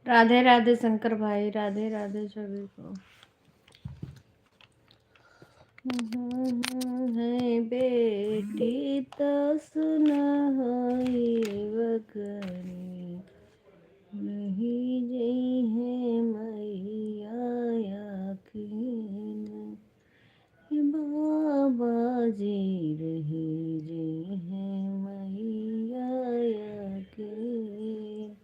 राधे राधे शंकर भाई, राधे राधे सभी को। है बेटी तो सुन होई बकरी, नहीं जई है मैया याकीन, बाबा जी रही जई है मैया याकीन।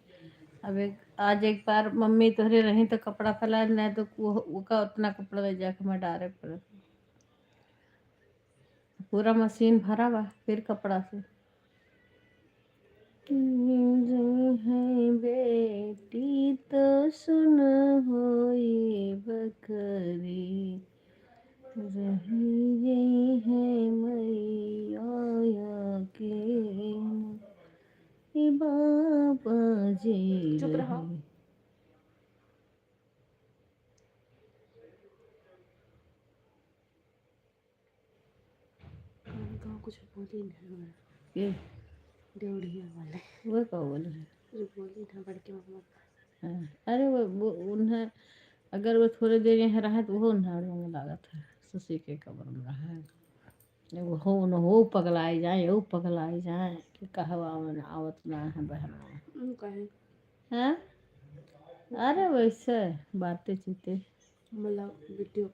अब आज एक बार मम्मी तोहरे रही तो कपड़ा फैला, नहीं तो वो का उतना कपड़ा ले जाके मैं डारे पर पूरा मशीन भरा बा फिर कपड़ा से। है बेटी तो सुन होई बकरी, रही गई है मैया के, बाबा जी चुप रहो। रही। तो कुछ बोली नहीं ये देवड़िया वाले, वो क्या बोल रहे? कुछ बोली ना बड़के मम्मा। हाँ, अरे वो उन्हें अगर वो थोड़ी देर यहाँ रहा तो वो उन्हें में लागत है सुशी के कब्र में रहा है। वो हो न हो पगलाई जाए, वो पगलाई जाए कि कहवा में आवत ना है बहनों। कहे हैं? अरे वैसे बातें चीते मतलब वीडियो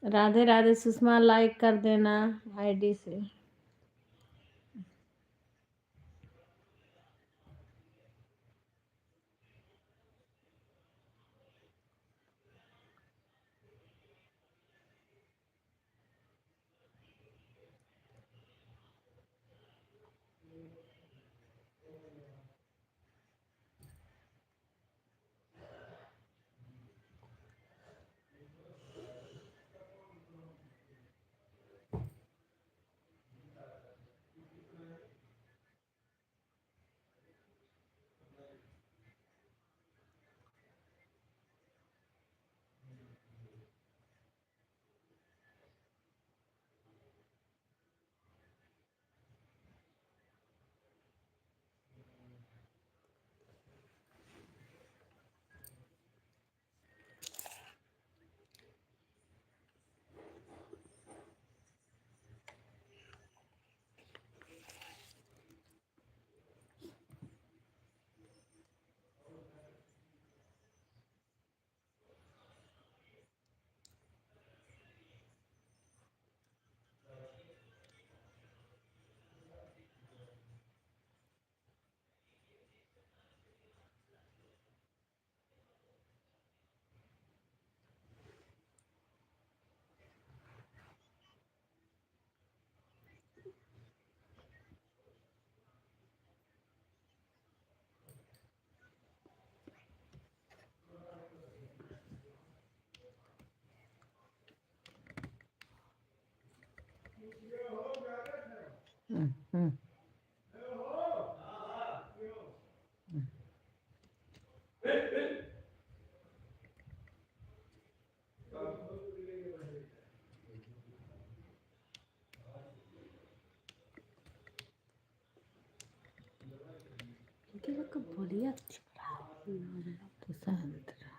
राधे राधे सुषमा, लाइक कर देना आईडी से। हम्म। इनके लोग को बोलिए अच्छी तो शांत रहो।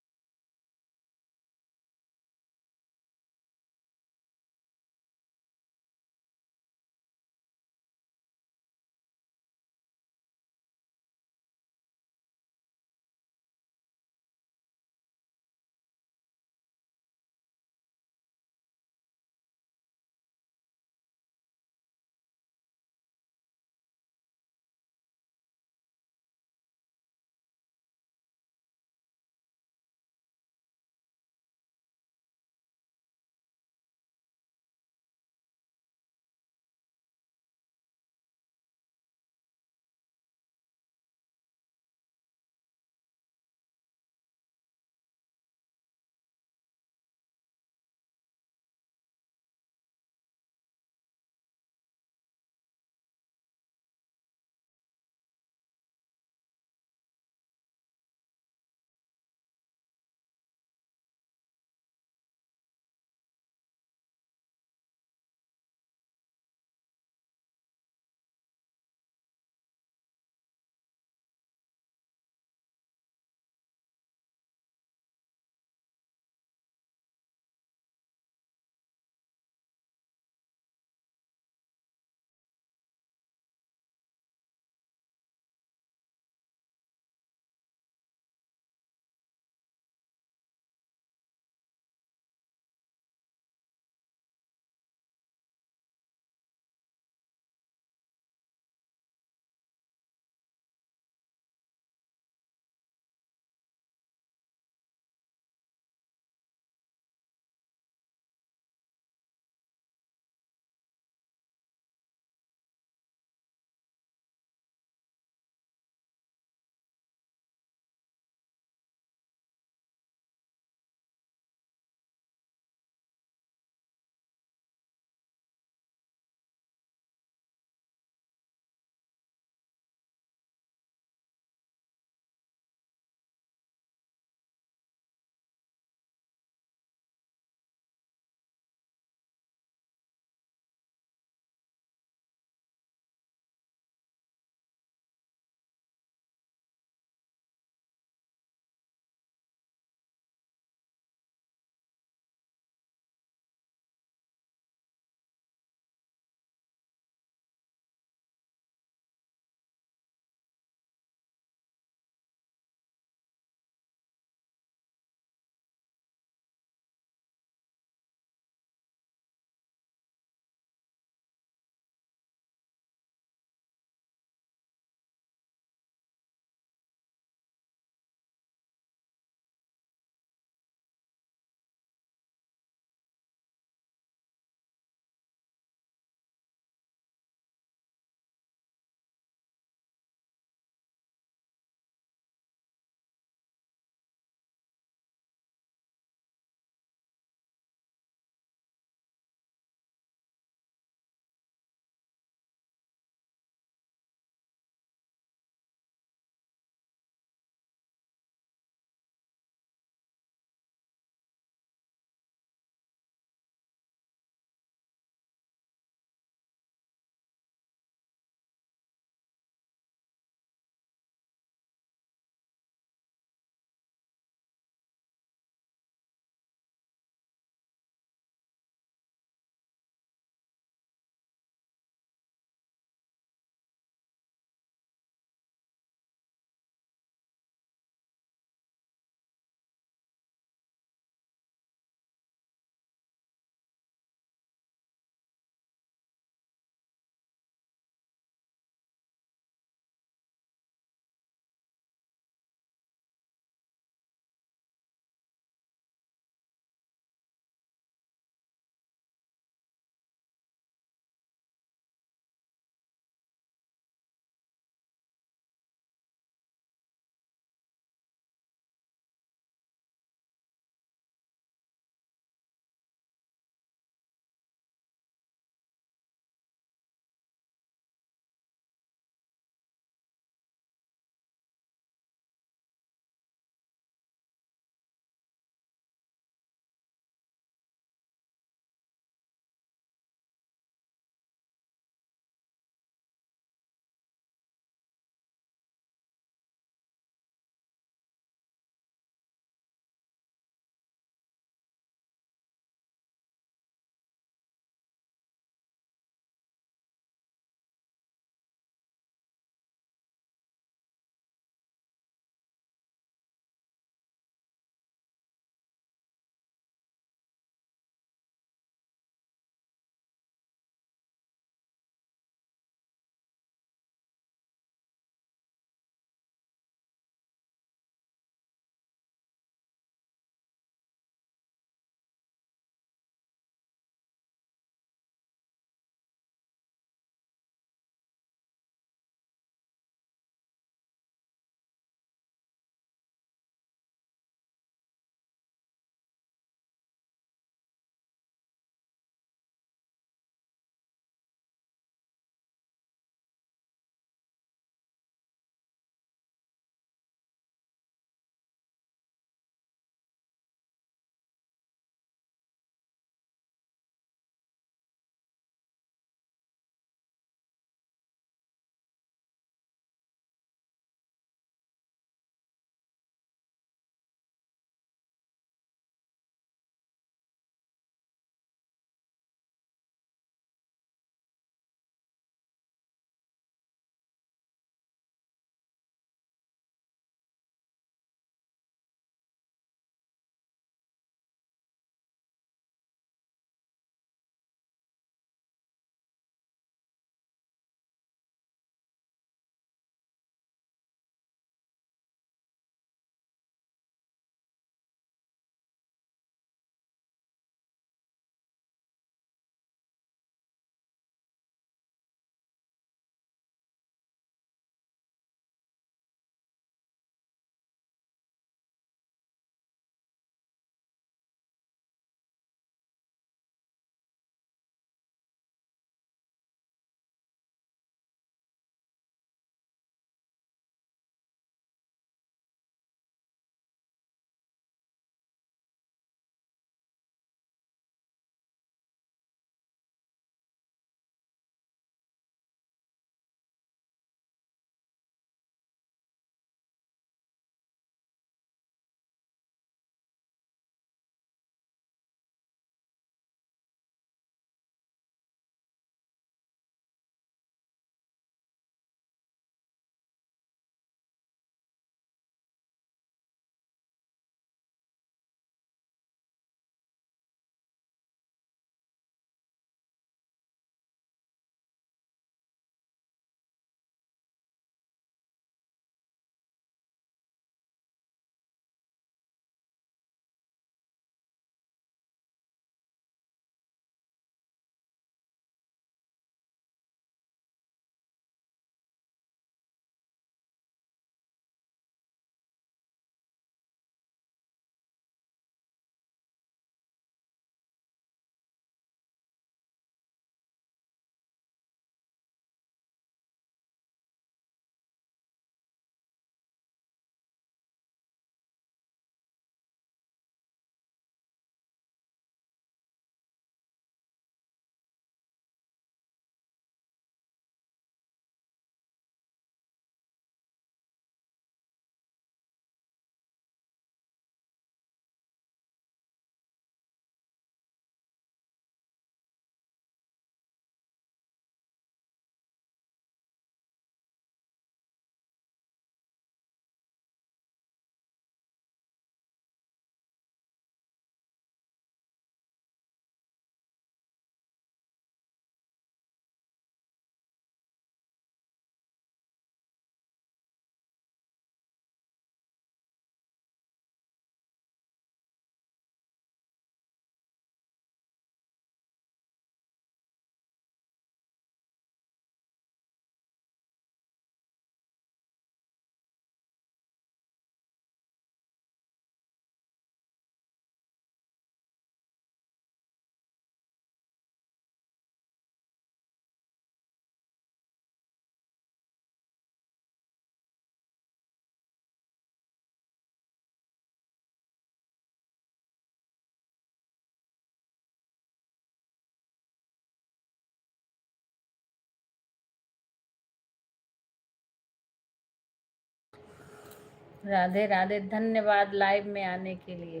राधे राधे, धन्यवाद लाइव में आने के लिए।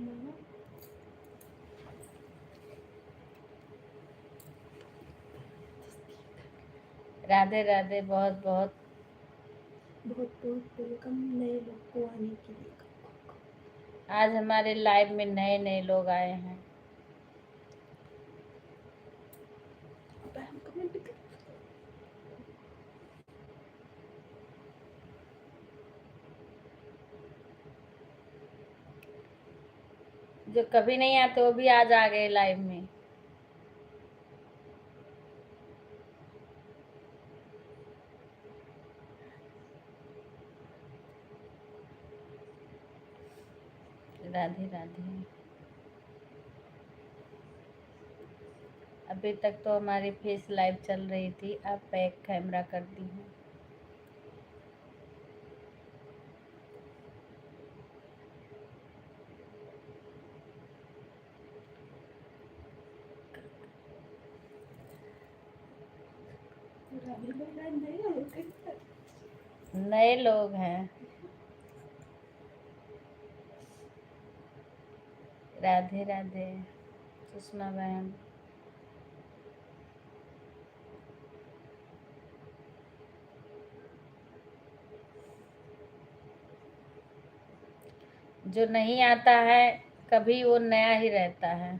मामा राधे राधे, बहुत बहुत बहुत बहुत वेलकम नए लोग को आने के लिए। आज हमारे लाइव में नए नए लोग आए हैं। अब हम कमेंट कर जो कभी नहीं आते वो भी आज आ गए लाइव में। राधे राधे। अभी तक तो हमारी फेस लाइव चल रही थी, अब बैक कैमरा कर दी हूँ। राधे लोग आज नए हो गए। नए लोग हैं। राधे राधे सुषमा बहन। जो नहीं आता है कभी वो नया ही रहता है।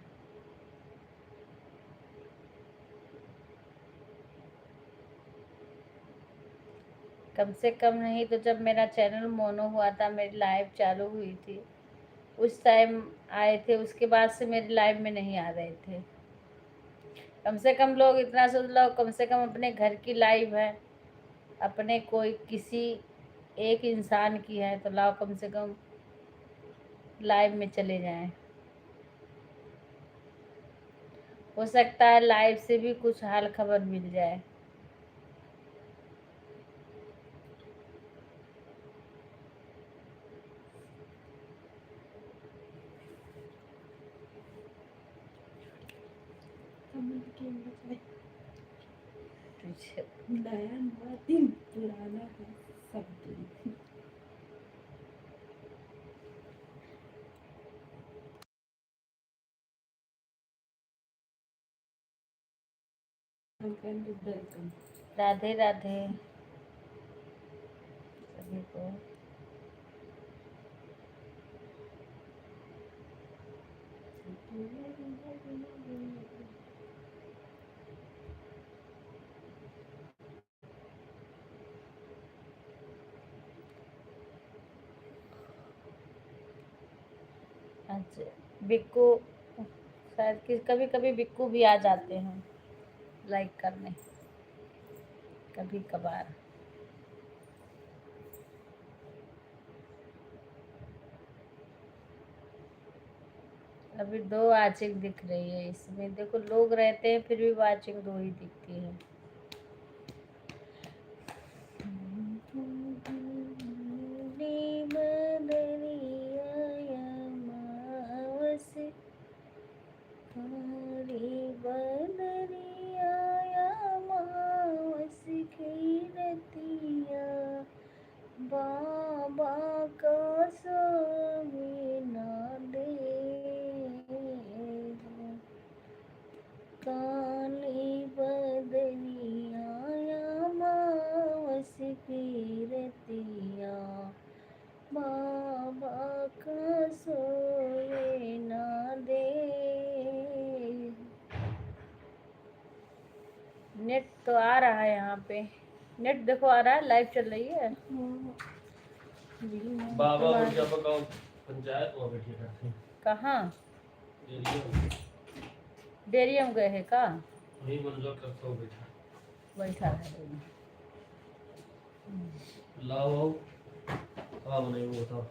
कम से कम नहीं तो जब मेरा चैनल मोनो हुआ था, मेरी लाइव चालू हुई थी, उस टाइम आए थे, उसके बाद से मेरी लाइव में नहीं आ रहे थे। कम से कम लोग इतना सोच लो, कम से कम अपने घर की लाइव है, अपने कोई किसी एक इंसान की है, तो लाओ कम से कम लाइव में चले जाएं। हो सकता है लाइव से भी कुछ हाल खबर मिल जाए। कमेंट किया बताए पीछे नया नया दिन पुराना है सब दिन। वेलकम। राधे राधे सभी को। अच्छा, बिक्कू शायद कि कभी कभी बिक्कू भी आ जाते हैं लाइक करने, कभी कभार। अभी 2 वाचिंग दिख रही है इसमें, देखो लोग रहते हैं फिर भी वाचिंग 2 ही दिखती है। बाबा का स्वामी ना दे, काली बदनिया मावस की रतिया, बाबा का सोए ना दे। नेट तो आ रहा है यहाँ पे, नेट देखो आ रहा है, लाइव चल रही है। बाबा और क्या पकाओ पंचायत वहाँ बैठी रहती। कहाँ? एरिया डेरियम गए है का? वही मंजूर करता हूँ बैठा बैठा है। लाओ आओ कहाँ बने वो बताओ।